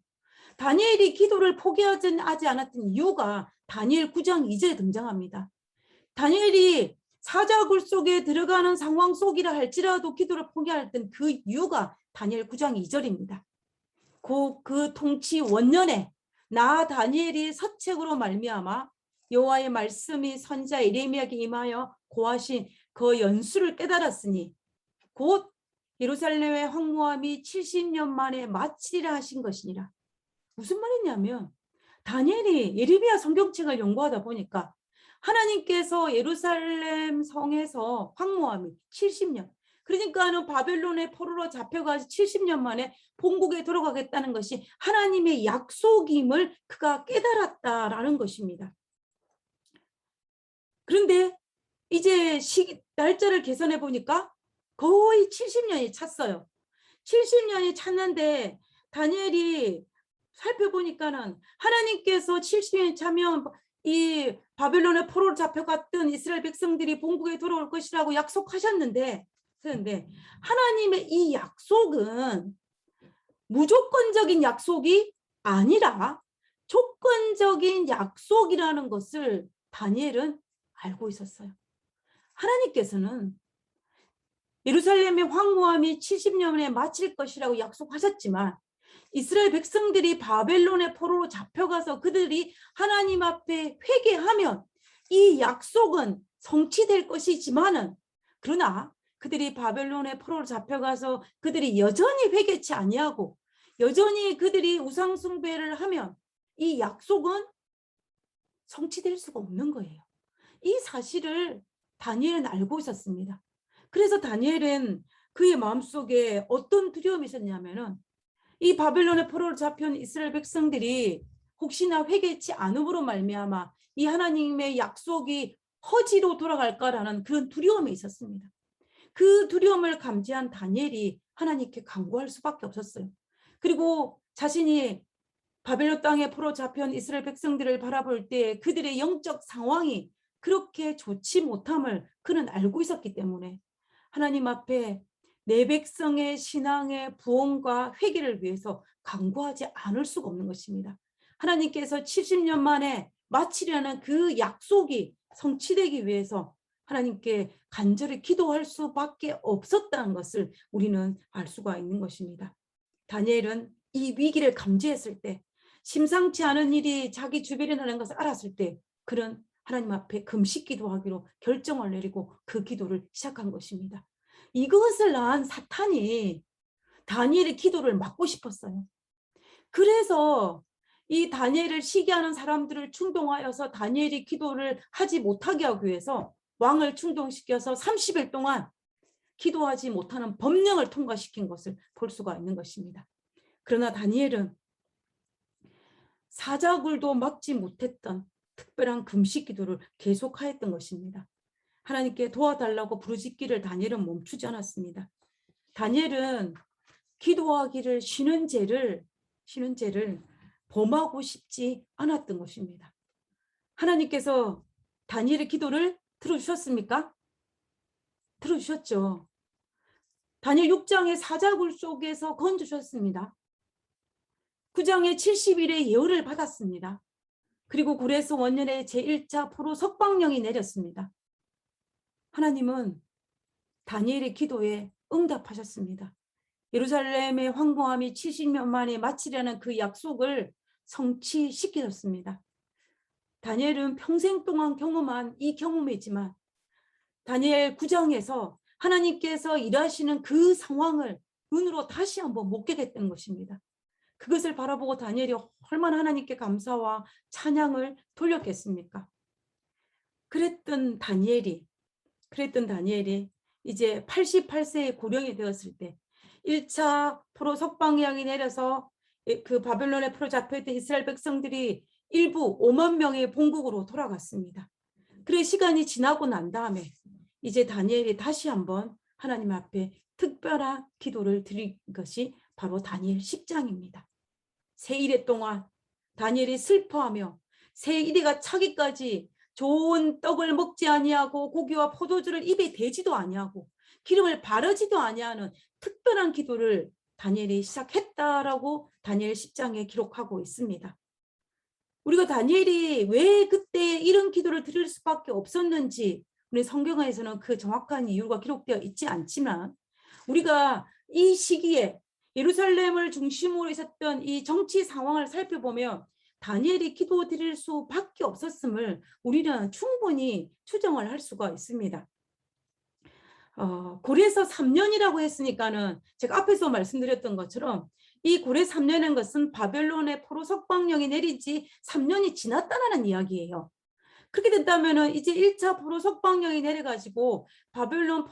다니엘이 기도를 포기하지 않았던 이유가 다니엘 9장 2절에 등장합니다. 다니엘이 사자굴 속에 들어가는 상황 속이라 할지라도 기도를 포기했던 그 이유가 다니엘 9장 2절입니다. 그 통치 원년에 나 다니엘이 서책으로 말미암아 여호와의 말씀이 선지자 예레미야에게 임하여 고하신 그 연수를 깨달았으니 곧 예루살렘의 황무함이 70년 만에 마치리라 하신 것이니라. 무슨 말이냐면 다니엘이 예레미야 성경책을 연구하다 보니까 하나님께서 예루살렘 성에서 황무함이 70년, 그러니까는 바벨론의 포로로 잡혀가지고 70년 만에 본국에 돌아가겠다는 것이 하나님의 약속임을 그가 깨달았다라는 것입니다. 그런데 이제 날짜를 계산해 보니까 거의 70년이 찼어요. 70년이 찼는데 다니엘이 살펴보니까는 하나님께서 70년이 차면 이 바벨론의 포로로 잡혀갔던 이스라엘 백성들이 본국에 돌아올 것이라고 약속하셨는데, 그런데 하나님의 이 약속은 무조건적인 약속이 아니라 조건적인 약속이라는 것을 다니엘은 알고 있었어요. 하나님께서는 예루살렘의 황무함이 70년에 마칠 것이라고 약속하셨지만 이스라엘 백성들이 바벨론의 포로로 잡혀가서 그들이 하나님 앞에 회개하면 이 약속은 성취될 것이지만은, 그러나 그들이 바벨론의 포로로 잡혀가서 그들이 여전히 회개치 아니하고 여전히 그들이 우상 숭배를 하면 이 약속은 성취될 수가 없는 거예요. 이 사실을 다니엘은 알고 있었습니다. 그래서 다니엘은 그의 마음속에 어떤 두려움이 있었냐면은 이 바벨론의 포로로 잡힌 이스라엘 백성들이 혹시나 회개치 않음으로 말미암아 이 하나님의 약속이 허지로 돌아갈까라는 그런 두려움이 있었습니다. 그 두려움을 감지한 다니엘이 하나님께 간구할 수밖에 없었어요. 그리고 자신이 바벨론 땅에 포로 잡힌 이스라엘 백성들을 바라볼 때 그들의 영적 상황이 그렇게 좋지 못함을 그는 알고 있었기 때문에 하나님 앞에 내 백성의 신앙의 부흥과 회개를 위해서 간구하지 않을 수가 없는 것입니다. 하나님께서 70년 만에 마치려는 그 약속이 성취되기 위해서 하나님께 간절히 기도할 수밖에 없었다는 것을 우리는 알 수가 있는 것입니다. 다니엘은 이 위기를 감지했을 때, 심상치 않은 일이 자기 주변에 일어나는 것을 알았을 때 그는 하나님 앞에 금식 기도하기로 결정을 내리고 그 기도를 시작한 것입니다. 이것을 난 사탄이 다니엘의 기도를 막고 싶었어요. 그래서 이 다니엘을 시기하는 사람들을 충동하여서 다니엘이 기도를 하지 못하게 하기 위해서 왕을 충동시켜서 30일 동안 기도하지 못하는 법령을 통과시킨 것을 볼 수가 있는 것입니다. 그러나 다니엘은 사자굴도 막지 못했던 특별한 금식 기도를 계속하였던 것입니다. 하나님께 도와달라고 부르짖기를 다니엘은 멈추지 않았습니다. 다니엘은 기도하기를 쉬는 죄를 범하고 싶지 않았던 것입니다. 하나님께서 다니엘의 기도를 들어주셨습니까? 들어주셨죠. 다니엘 6장의 사자굴 속에서 건져주셨습니다. 9장에 70일의 예언을 받았습니다. 그리고 고레스 원년에 제1차 포로 석방령이 내렸습니다. 하나님은 다니엘의 기도에 응답하셨습니다. 예루살렘의 황무함이 70년 만에 마치려는 그 약속을 성취시키셨습니다. 다니엘은 평생 동안 경험한 이 경험이지만 다니엘 9장에서 하나님께서 일하시는 그 상황을 눈으로 다시 한번 목격했던 것입니다. 그것을 바라보고 다니엘이 얼마나 하나님께 감사와 찬양을 돌렸겠습니까? 그랬던 다니엘이 이제 88세의 고령이 되었을 때 1차 포로 석방령이 내려서 그 바벨론에 포로 잡혀있던 이스라엘 백성들이 일부 5만 명의 본국으로 돌아갔습니다. 그래 시간이 지나고 난 다음에 이제 다니엘이 다시 한번 하나님 앞에 특별한 기도를 드린 것이 바로 다니엘 10장입니다. 새 이래 동안 다니엘이 슬퍼하며 새 이래가 차기까지 좋은 떡을 먹지 아니하고 고기와 포도주를 입에 대지도 아니하고 기름을 바르지도 아니하는 특별한 기도를 다니엘이 시작했다라고 다니엘 10장에 기록하고 있습니다. 우리가 다니엘이 왜 그때 이런 기도를 드릴 수밖에 없었는지 우리 성경에서는 그 정확한 이유가 기록되어 있지 않지만 우리가 이 시기에 예루살렘을 중심으로 있었던 이 정치 상황을 살펴보면 다니엘이 기도 드릴 수밖에 없었음을 우리는 충분히 추정을 할 수가 있습니다. 고레서 3년이라고 했으니까는 제가 앞에서 말씀드렸던 것처럼 이 고레 3년인 것은 바벨론의 포로 석방령이 내린 지 3년이 지났다는 이야기예요. 그렇게 된다면 이제 1차 포로 석방령이 내려가지고 바벨론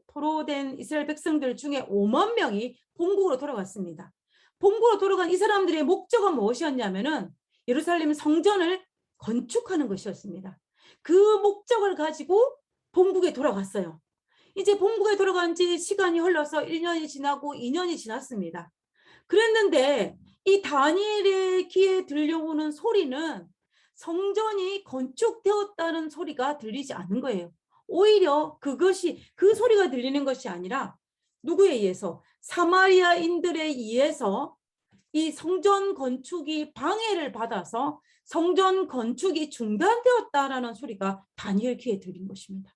포로된 이스라엘 백성들 중에 5만 명이 본국으로 돌아갔습니다. 본국으로 돌아간 이 사람들의 목적은 무엇이었냐면은 예루살렘 성전을 건축하는 것이었습니다. 그 목적을 가지고 본국에 돌아갔어요. 이제 본국에 돌아간 지 시간이 흘러서 1년이 지나고 2년이 지났습니다. 그랬는데 이 다니엘의 귀에 들려오는 소리는 성전이 건축되었다는 소리가 들리지 않는 거예요. 오히려 그것이 그 소리가 들리는 것이 아니라 누구에 의해서? 사마리아인들에 의해서 이 성전 건축이 방해를 받아서 성전 건축이 중단되었다라는 소리가 다니엘 귀에 들린 것입니다.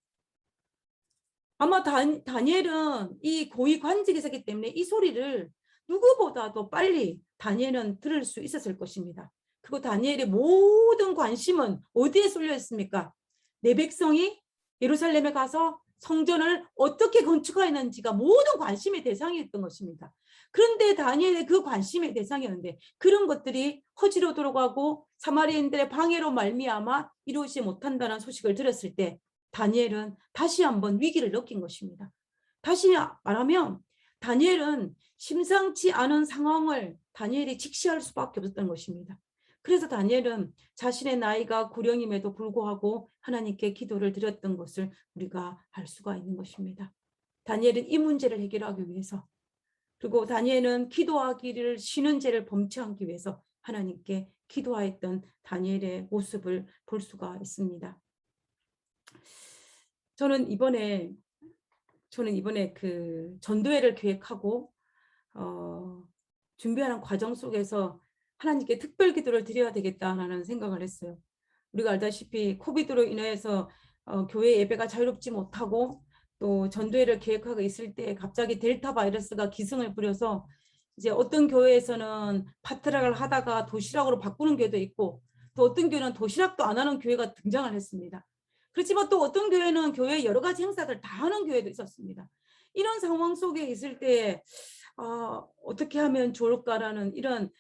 아마 다니엘은 이 고위 관직에 있었기 때문에 이 소리를 누구보다도 빨리 다니엘은 들을 수 있었을 것입니다. 그리고 다니엘의 모든 관심은 어디에 쏠려 있습니까? 내 백성이 예루살렘에 가서 성전을 어떻게 건축하였는지가 모든 관심의 대상이었던 것입니다. 그런데 다니엘의 그 관심의 대상이었는데 그런 것들이 허지로 돌아가고 사마리아인들의 방해로 말미암아 이루어지지 못한다는 소식을 들었을 때 다니엘은 다시 한번 위기를 느낀 것입니다. 다시 말하면 다니엘은 심상치 않은 상황을 다니엘이 직시할 수밖에 없었던 것입니다. 그래서 다니엘은 자신의 나이가 고령임에도 불구하고 하나님께 기도를 드렸던 것을 우리가 알 수가 있는 것입니다. 다니엘은 이 문제를 해결하기 위해서, 그리고 다니엘은 기도하기를 쉬는 죄를 범치 않기 위해서 하나님께 기도하였던 다니엘의 모습을 볼 수가 있습니다. 저는 이번에 그 전도회를 계획하고 준비하는 과정 속에서 하나님께 특별 기도를 드려야 되겠다라는 생각을 했어요. 우리가 알다시피 코비드로 인해서 교회 예배가 자유롭지 못하고 또 전도회를 계획하고 있을 때 갑자기 델타 바이러스가 기승을 부려서 이제 어떤 교회에서는 파트락을 하다가 도시락으로 바꾸는 교회도 있고 또 어떤 교회는 도시락도 안 하는 교회가 등장을 했습니다. 그렇지만 또 어떤 교회는 교회 여러 가지 행사들 다 하는 교회도 있었습니다. 이런 상황 속에 있을 때 어떻게 하면 좋을까라는 이런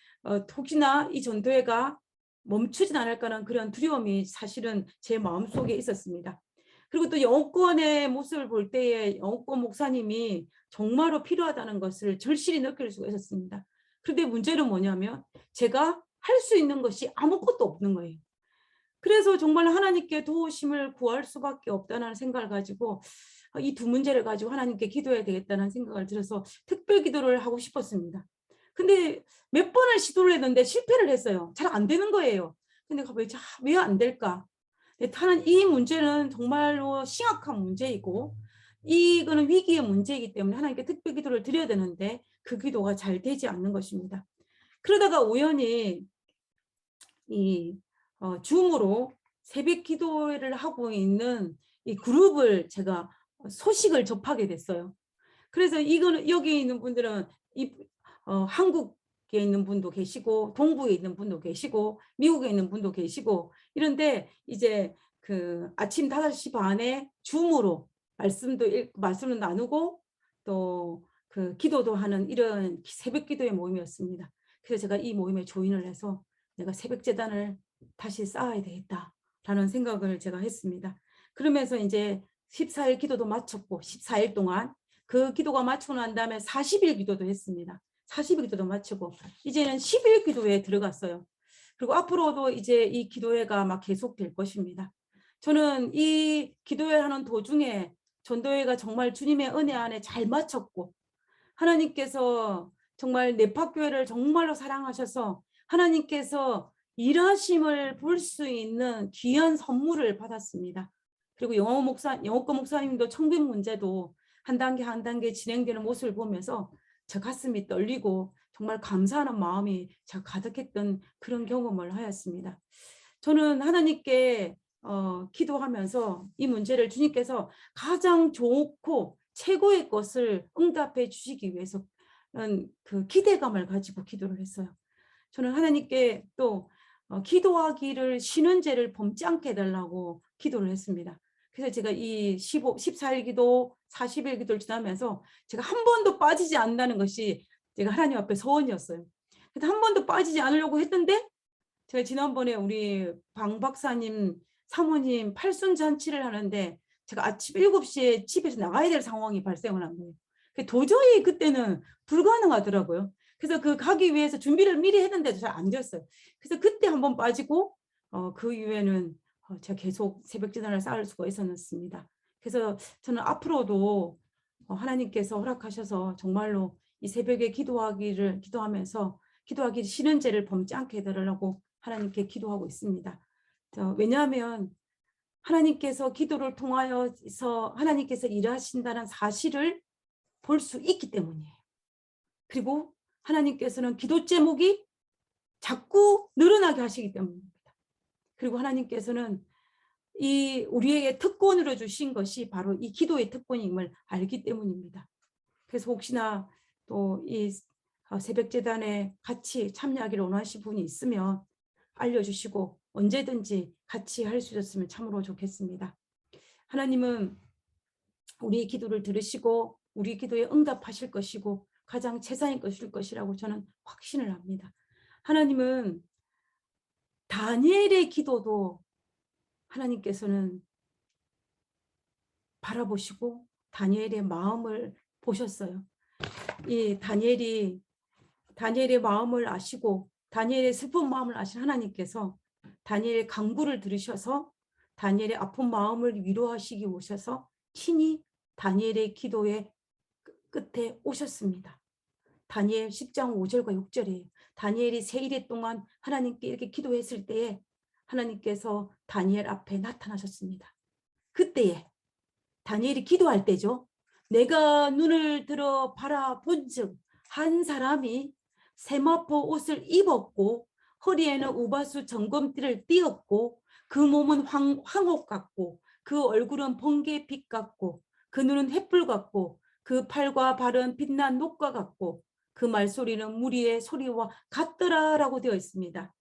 혹시나 이 전도회가 멈추진 않을까라는 그런 두려움이 사실은 제 마음속에 있었습니다. 그리고 또 영어권의 모습을 볼 때에 영어권 목사님이 정말로 필요하다는 것을 절실히 느낄 수가 있었습니다. 그런데 문제는 뭐냐면 제가 할 수 있는 것이 아무것도 없는 거예요. 그래서 정말 하나님께 도우심을 구할 수밖에 없다는 생각을 가지고 이 두 문제를 가지고 하나님께 기도해야 되겠다는 생각을 들어서 특별 기도를 하고 싶었습니다. 근데 몇 번을 시도를 했는데 실패를 했어요. 잘 안 되는 거예요. 근데 왜 안 될까? 이 문제는 정말로 심각한 문제이고 이거는 위기의 문제이기 때문에 하나님께 특별 기도를 드려야 되는데 그 기도가 잘 되지 않는 것입니다. 그러다가 우연히 이 줌으로 새벽 기도를 하고 있는 이 그룹을 제가 소식을 접하게 됐어요. 그래서 이거는 여기 있는 분들은 한국에 있는 분도 계시고 동부에 있는 분도 계시고 미국에 있는 분도 계시고 이런데 이제 그 아침 5시 반에 줌으로 말씀을 나누고 또 그 기도도 하는 이런 새벽 기도의 모임이었습니다. 그래서 제가 이 모임에 조인을 해서 내가 새벽 제단을 다시 쌓아야 되겠다라는 생각을 제가 했습니다. 그러면서 이제 14일 기도도 마쳤고 14일 동안 그 기도가 마치고 난 다음에 40일 기도도 했습니다. 40일 기도도 마치고 이제는 10일 기도에 들어갔어요. 그리고 앞으로도 이제 이 기도회가 막 계속될 것입니다. 저는 이 기도회 하는 도중에 전도회가 정말 주님의 은혜 안에 잘 마쳤고 하나님께서 정말 네파교회를 정말로 사랑하셔서 하나님께서 일하심을 볼 수 있는 귀한 선물을 받았습니다. 그리고 영어권 목사님도 청빙 문제도 한 단계 한 단계 진행되는 모습을 보면서 제 가슴이 떨리고 정말 감사하는 마음이 제가 가득했던 그런 경험을 하였습니다. 저는 하나님께 기도하면서 이 문제를 주님께서 가장 좋고 최고의 것을 응답해 주시기 위해서 그 기대감을 가지고 기도를 했어요. 저는 하나님께 또 기도하기를 쉬는 죄를 범지 않게 해달라고 기도를 했습니다. 그래서 제가 이 14일 기도, 40일 기도를 지나면서 제가 한 번도 빠지지 않는다는 것이 제가 하나님 앞에 소원이었어요. 그래서 한 번도 빠지지 않으려고 했는데 제가 지난번에 우리 방 박사님 사모님 팔순잔치를 하는데 제가 아침 7시에 집에서 나가야 될 상황이 발생을 한 거예요. 도저히 그때는 불가능하더라고요. 그래서 그 가기 위해서 준비를 미리 했는데도 잘 안 됐어요. 그래서 그때 한번 빠지고 그 이후에는 제가 계속 새벽 기도를 쌓을 수가 있었습니다. 그래서 저는 앞으로도 하나님께서 허락하셔서 정말로 이 새벽에 기도하면서 기도하기 싫은 죄를 범지 않게 해달라고 하나님께 기도하고 있습니다. 왜냐하면 하나님께서 기도를 통하여서 하나님께서 일하신다는 사실을 볼 수 있기 때문이에요. 그리고 하나님께서는 기도 제목이 자꾸 늘어나게 하시기 때문입니다. 그리고 하나님께서는 이 우리에게 특권으로 주신 것이 바로 이 기도의 특권임을 알기 때문입니다. 그래서 혹시나 또 이 새벽재단에 같이 참여하기를 원하시는 분이 있으면 알려주시고 언제든지 같이 할 수 있었으면 참으로 좋겠습니다. 하나님은 우리의 기도를 들으시고 우리 기도에 응답하실 것이고 가장 최선의 것이라고 저는 확신을 합니다. 하나님은 다니엘의 기도도 하나님께서는 바라보시고 다니엘의 마음을 보셨어요. 이 다니엘의 마음을 아시고 다니엘의 슬픈 마음을 아신 하나님께서 다니엘의 간구를 들으셔서 다니엘의 아픈 마음을 위로하시기 오셔서 친히 다니엘의 기도의 끝에 오셨습니다. 다니엘 10장 5절과 6절이에요. 다니엘이 3일 동안 하나님께 이렇게 기도했을 때에 하나님께서 다니엘 앞에 나타나셨습니다. 그때에 다니엘이 기도할 때죠. 내가 눈을 들어 바라본즉 한 사람이 세마포 옷을 입었고 허리에는 우바수 정검띠를 띠었고 그 몸은 황옥 같고 그 얼굴은 번개빛 같고 그 눈은 횃불 같고 그 팔과 발은 빛난 녹과 같고 그 말소리는 무리의 소리와 같더라라고 되어 있습니다.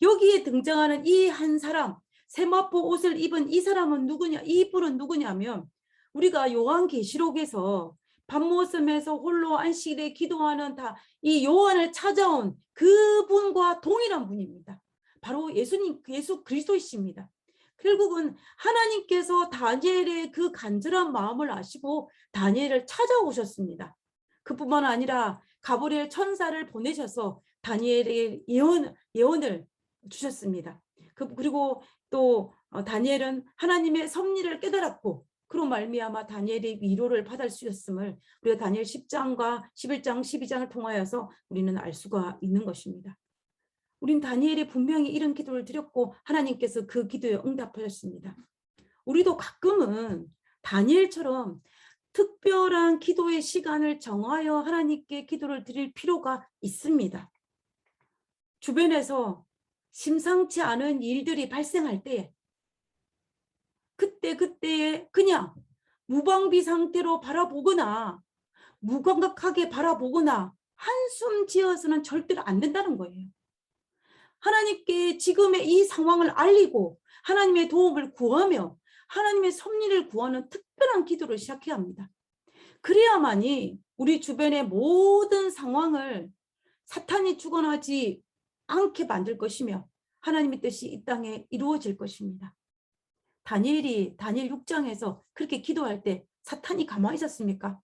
여기에 등장하는 이 한 사람, 세마포 옷을 입은 이 사람은 누구냐? 이 분은 누구냐면 우리가 요한계시록에서 밤모섬에서 홀로 안식일에 기도하는 이 요한을 찾아온 그분과 동일한 분입니다. 바로 예수 그리스도이십니다. 결국은 하나님께서 다니엘의 그 간절한 마음을 아시고 다니엘을 찾아오셨습니다. 그뿐만 아니라 가브리엘 천사를 보내셔서 다니엘의 예언을 주셨습니다. 그리고 또 다니엘은 하나님의 섭리를 깨달았고 그로 말미암아 다니엘의 위로를 받을 수 있었음을 우리가 다니엘 10장과 11장, 12장을 통하여서 우리는 알 수가 있는 것입니다. 우린 다니엘이 분명히 이런 기도를 드렸고 하나님께서 그 기도에 응답하셨습니다. 우리도 가끔은 다니엘처럼 특별한 기도의 시간을 정하여 하나님께 기도를 드릴 필요가 있습니다. 주변에서 심상치 않은 일들이 발생할 때 그때에 그냥 무방비 상태로 바라보거나 무감각하게 바라보거나 한숨 지어서는 절대로 안 된다는 거예요. 하나님께 지금의 이 상황을 알리고 하나님의 도움을 구하며 하나님의 섭리를 구하는 특별한 기도를 시작해야 합니다. 그래야만이 우리 주변의 모든 상황을 사탄이 주관하지 않게 만들 것이며 하나님의 뜻이 이 땅에 이루어질 것입니다. 다니엘 6장에서 그렇게 기도할 때 사탄이 가만히 있었습니까?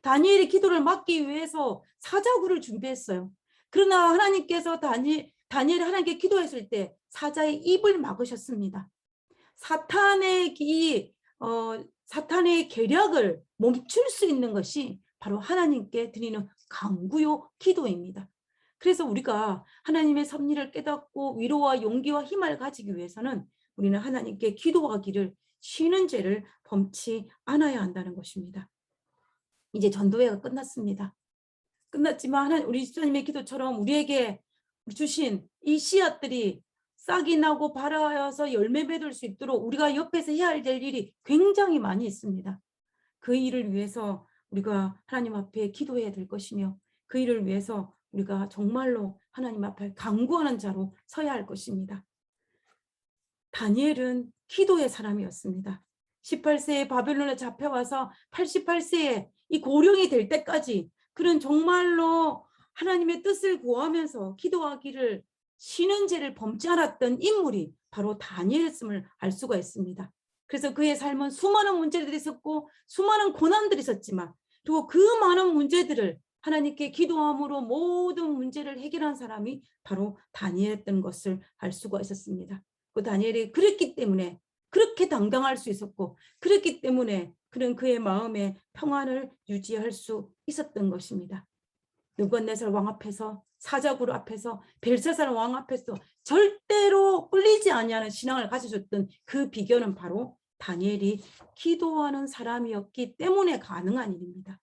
다니엘의 기도를 막기 위해서 사자굴을 준비했어요. 그러나 하나님께서 다니엘이 하나님께 기도했을 때 사자의 입을 막으셨습니다. 사탄의 계략을 멈출 수 있는 것이 바로 하나님께 드리는 간구요 기도입니다. 그래서 우리가 하나님의 섭리를 깨닫고 위로와 용기와 힘을 가지기 위해서는 우리는 하나님께 기도하기를 쉬는 죄를 범치 않아야 한다는 것입니다. 이제 전도회가 끝났습니다. 끝났지만 우리 집사님의 기도처럼 우리에게 주신 이 씨앗들이 싹이 나고 발아여서 열매 맺을 수 있도록 우리가 옆에서 해야 할 일이 굉장히 많이 있습니다. 그 일을 위해서 우리가 하나님 앞에 기도해야 될 것이며 그 일을 위해서 우리가 정말로 하나님 앞에 간구하는 자로 서야 할 것입니다. 다니엘은 기도의 사람이었습니다. 18세에 바벨론에 잡혀와서 88세에 이 고령이 될 때까지 그는 정말로 하나님의 뜻을 구하면서 기도하기를 쉬는 죄를 범치 않았던 인물이 바로 다니엘이었음을 알 수가 있습니다. 그래서 그의 삶은 수많은 문제들이 있었고 수많은 고난들이 있었지만 그리고 그 많은 문제들을 하나님께 기도함으로 모든 문제를 해결한 사람이 바로 다니엘이었던 것을 알 수가 있었습니다. 그 다니엘이 그랬기 때문에 그렇게 당당할 수 있었고 그랬기 때문에 그는 그의 마음에 평안을 유지할 수 있었던 것입니다. 느부갓네살 왕 앞에서 사자굴 앞에서 벨사살 왕 앞에서 절대로 꿀리지 아니하는 신앙을 가져줬던 그 비결은 바로 다니엘이 기도하는 사람이었기 때문에 가능한 일입니다.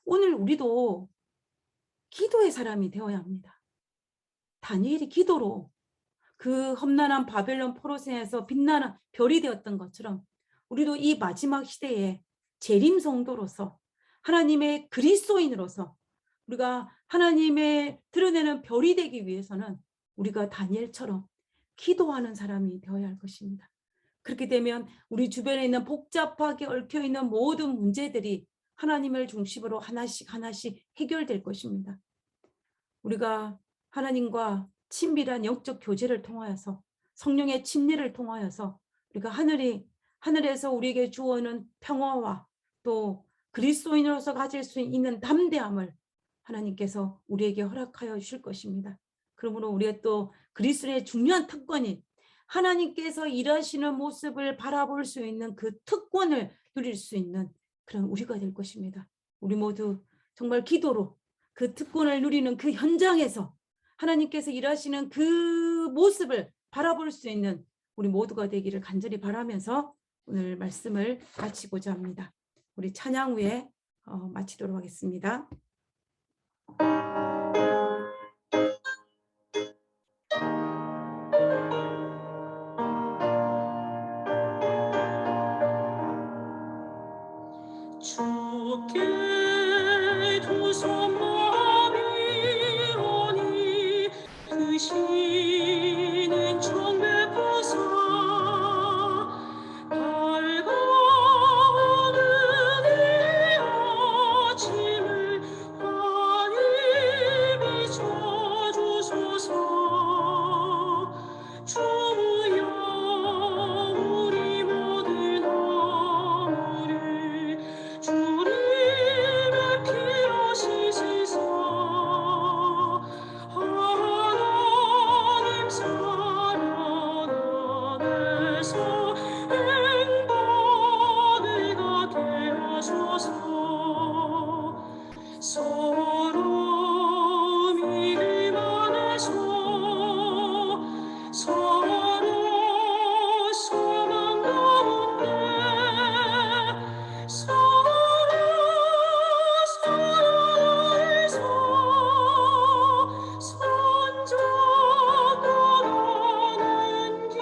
오늘 우리도 기도의 사람이 되어야 합니다. 다니엘이 기도로 그 험난한 바벨론 포로선에서 빛나는 별이 되었던 것처럼 우리도 이 마지막 시대에 재림 성도로서 하나님의 그리스도인으로서 우리가 하나님의 드러내는 별이 되기 위해서는 우리가 다니엘처럼 기도하는 사람이 되어야 할 것입니다. 그렇게 되면 우리 주변에 있는 복잡하게 얽혀있는 모든 문제들이 하나님을 중심으로 하나씩 하나씩 해결될 것입니다. 우리가 하나님과 친밀한 영적 교제를 통하여서 성령의 침례를 통하여서 우리가 하늘에서 우리에게 주어오는 평화와 또 그리스도인으로서 가질 수 있는 담대함을 하나님께서 우리에게 허락하여 주실 것입니다. 그러므로 우리의 또 그리스도의 중요한 특권인 하나님께서 일하시는 모습을 바라볼 수 있는 그 특권을 누릴 수 있는 그런 우리가 될 것입니다. 우리 모두 정말 기도로 그 특권을 누리는 그 현장에서 하나님께서 일하시는 그 모습을 바라볼 수 있는 우리 모두가 되기를 간절히 바라면서 오늘 말씀을 마치고자 합니다. 우리 찬양 후에 마치도록 하겠습니다. 주께 두 손 마비오니 그 시는 정 베푸사 밝은 은혜의 아침을 환히 비춰주소서. 주여 우리 모든 허물을 주님의 피로 씻으사 하나님 사랑 안에서 행복을 갖게 하소서. 서로 믿음 안에서 서로 소망 가운데 서로 사랑에서 손잡아가는 길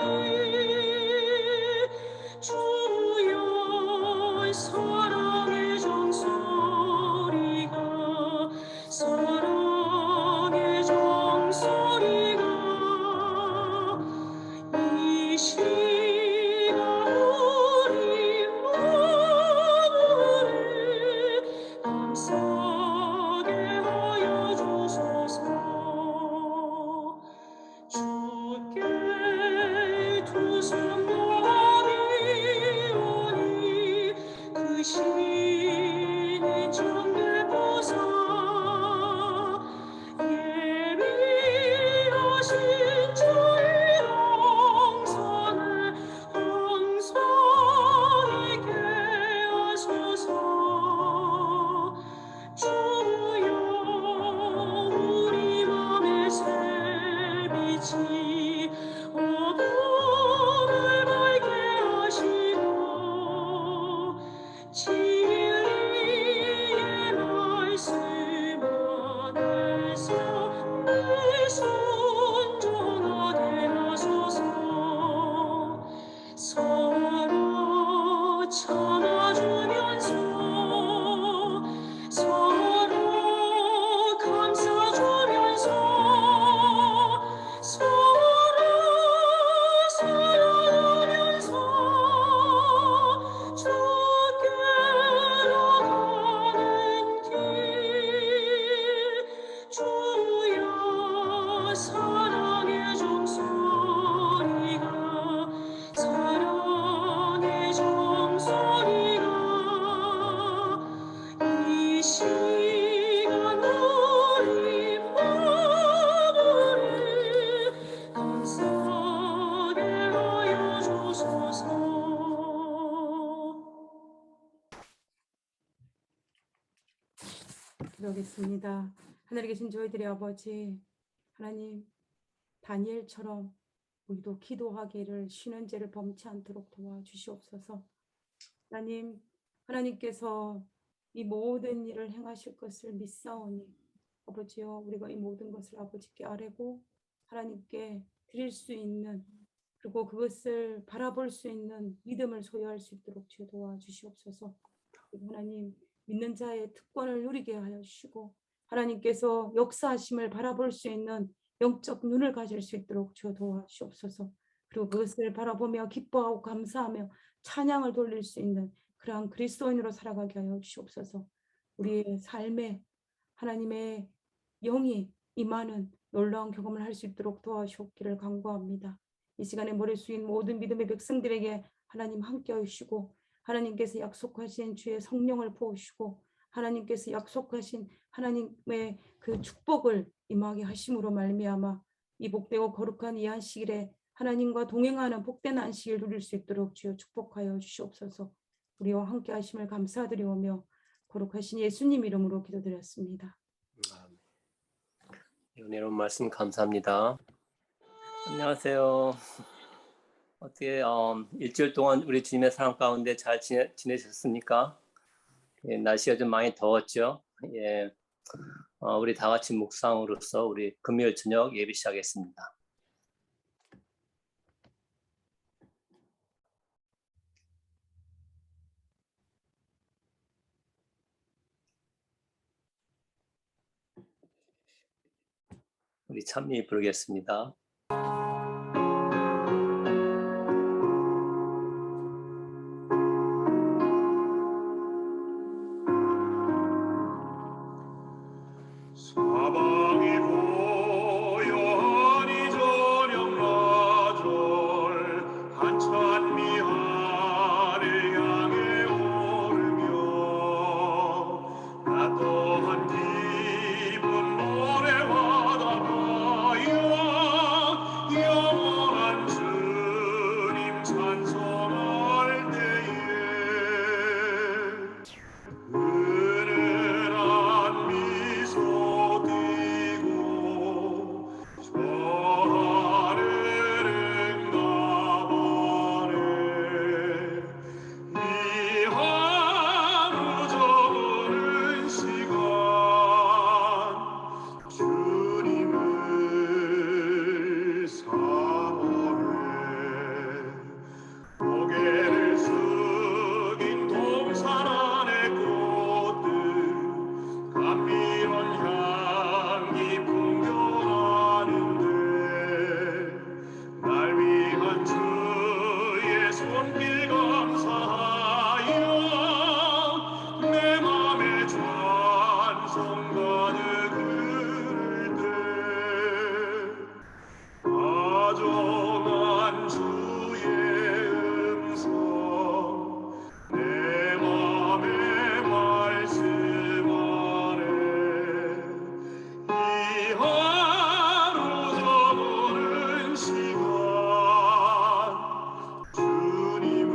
주여 사랑의 종소리가 사랑의 종소리가 이 시간 우리 마음을 감싸게 하여 주소서. 주께 두 손 나비오니 그 시는 정 베푸사 예비하신 주의 영선을 항상 있게 하소서. 주여 우리 맘의 새빛이 어둠을 밝게 하시고 진리의 말씀 안에서 늘 순종하게 하소서. 서로 참아주면서 서로 감싸주면서 서로 사랑하면서 주께로 가는 길 주여 사랑의 종소리가 사랑의 종소리가 이 시간 우리 마음을 감싸게 하여 주소서. 그러겠습니다. 하늘에 계신 저희들의 아버지 하나님, 다니엘처럼 우리도 기도하기를 쉬는 죄를 범치 않도록 도와주시옵소서. 하나님, 하나님께서 이 모든 일을 행하실 것을 믿사오니 아버지여, 우리가 이 모든 것을 아버지께 아뢰고 하나님께 드릴 수 있는, 그리고 그것을 바라볼 수 있는 믿음을 소유할 수 있도록 주여 도와주시옵소서. 하나님, 믿는 자의 특권을 누리게 하여 주시고 하나님께서 역사하심을 바라볼 수 있는 영적 눈을 가질 수 있도록 주여 도와주시옵소서. 그리고 그것을 바라보며 기뻐하고 감사하며 찬양을 돌릴 수 있는 그러한 그리스도인으로 살아가게 하여 주시옵소서. 우리의 삶에 하나님의 영이 임하는 놀라운 경험을 할 수 있도록 도와주옵기를 간구합니다. 이 시간에 머리 숙인 모든 믿음의 백성들에게 하나님 함께 하시고 하나님께서 약속하신 주의 성령을 부으시고 하나님께서 약속하신 하나님의 그 축복을 임하게 하심으로 말미암아 이 복되고 거룩한 이 안식일에 하나님과 동행하는 복된 안식일 누릴 수 있도록 주여 축복하여 주시옵소서. 우리와 함께 하심을 감사드리오며 거룩하신 예수님 이름으로 기도드렸습니다. 아멘. 은혜로운 말씀 감사합니다. 안녕하세요. 어떻게 일주일 동안 우리 주님의 사랑 가운데 잘 지내셨습니까? 예, 날씨가 좀 많이 더웠죠. 예, 우리 다 같이 묵상으로서 우리 금요일 저녁 예배 시작했습니다. 우리 찬미 부르겠습니다. 사방이 고요하니 저녁나절 한찬 미하를 향해 오르며 나 또한 기쁜 노래하다가야 영원한 주님 찬송할 때에 은은한 미소 띠고 저 하늘은 나만의 이 하루 저무는 시간 주님을 사모해 고개를 숙인 동산 안의 꽃들 감미로운 향기 풍겨나는데 날 위한 주의 손길 감사하여 내 맘에 찬송 가득 흐를 때 다정한 주의 음성 내 맘에 말씀하네 이 하루 저무는 시간 주님을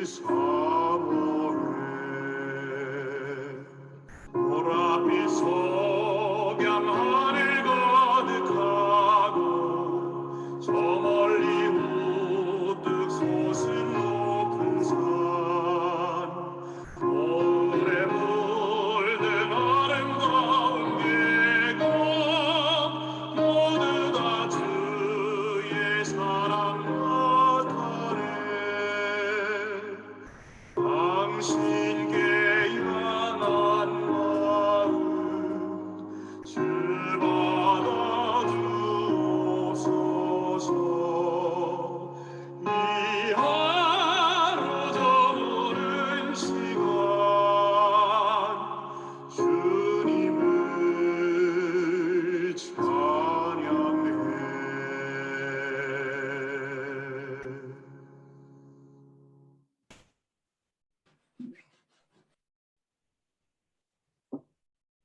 사모해 보랏빛 석양 하늘 가득하고 저 멀리 우뚝 솟은 높은 산 노을에 물든 아름다운 계곡 모두 다 주의 사랑 나타내 당신께 향한 마음 주 받아주옵소서 이 하루 저무는 시간 주님을 찬양해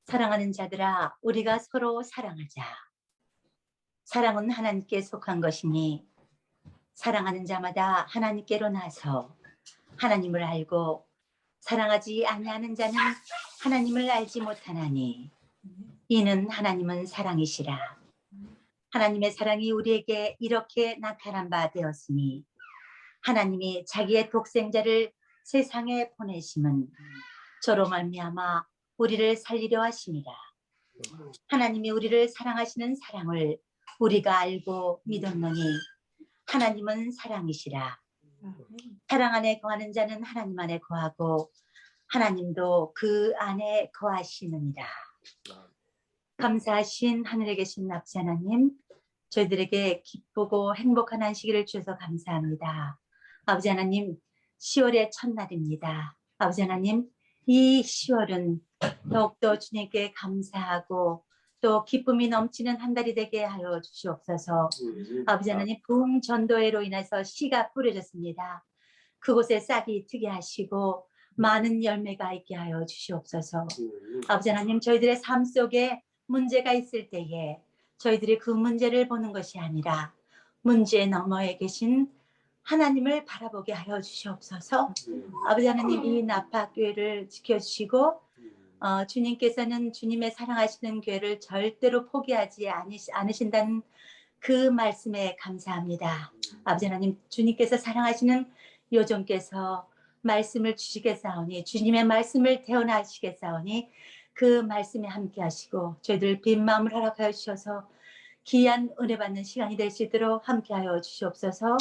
사랑하는 자들아, 우리가 서로 사랑하자. 사랑은 하나님께 속한 것이니 사랑하는 자마다 하나님께로 나서 하나님을 알고 사랑하지 아니하는 자는 하나님을 알지 못하나니 이는 하나님은 사랑이시라. 하나님의 사랑이 우리에게 이렇게 나타난 바 되었으니 하나님이 자기의 독생자를 세상에 보내심은 저로 말미암아 우리를 살리려 하심이라. 하나님이 우리를 사랑하시는 사랑을 우리가 알고 믿었노니 하나님은 사랑이시라. 사랑 안에 거하는 자는 하나님 안에 거하고 하나님도 그 안에 거하시느니라. 감사하신 하늘에 계신 아버지 하나님, 저희들에게 기쁘고 행복한 안식일을 주셔서 감사합니다. 아버지 하나님, 10월의 첫날입니다. 아버지 하나님, 이 10월은 더욱더 주님께 감사하고 또 기쁨이 넘치는 한 달이 되게 하여 주시옵소서. 아버지 하나님, 부흥 전도회로 인해서 씨가 뿌려졌습니다. 그곳에 싹이 트게 하시고 많은 열매가 있게 하여 주시옵소서. 아버지 하나님, 저희들의 삶 속에 문제가 있을 때에 저희들이 그 문제를 보는 것이 아니라 문제 너머에 계신 하나님을 바라보게 하여 주시옵소서. 아버지 하나님, 이 나파교회를 지켜주시고 주님께서는 주님의 사랑하시는 교회를 절대로 포기하지 않으신다는 그 말씀에 감사합니다. 아버지 하나님, 주님께서 사랑하시는 요정께서 말씀을 주시겠사오니 주님의 말씀을 태어나시겠사오니 그 말씀에 함께 하시고 저희들 빈 마음을 허락하여 주셔서 귀한 은혜 받는 시간이 될 수 있도록 함께 하여 주시옵소서.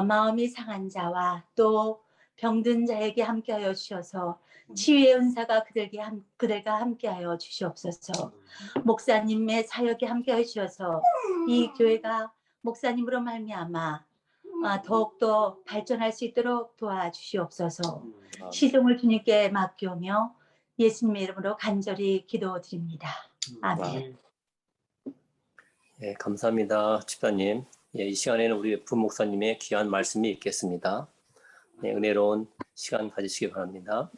마음이 상한 자와 또 병든 자에게 함께 하여 주셔서 치유의 은사가 그들과 함께 하여 주시옵소서. 목사님의 사역에 함께 하여 주셔서 이 교회가 목사님으로 말미암아 더욱더 발전할 수 있도록 도와주시옵소서. 시종을 주님께 맡기오며 예수님의 이름으로 간절히 기도드립니다. 아멘. 예, 감사합니다, 집사님. 예, 이 시간에는 우리 부목사님의 귀한 말씀이 있겠습니다. 네, 은혜로운 시간 가지시기 바랍니다.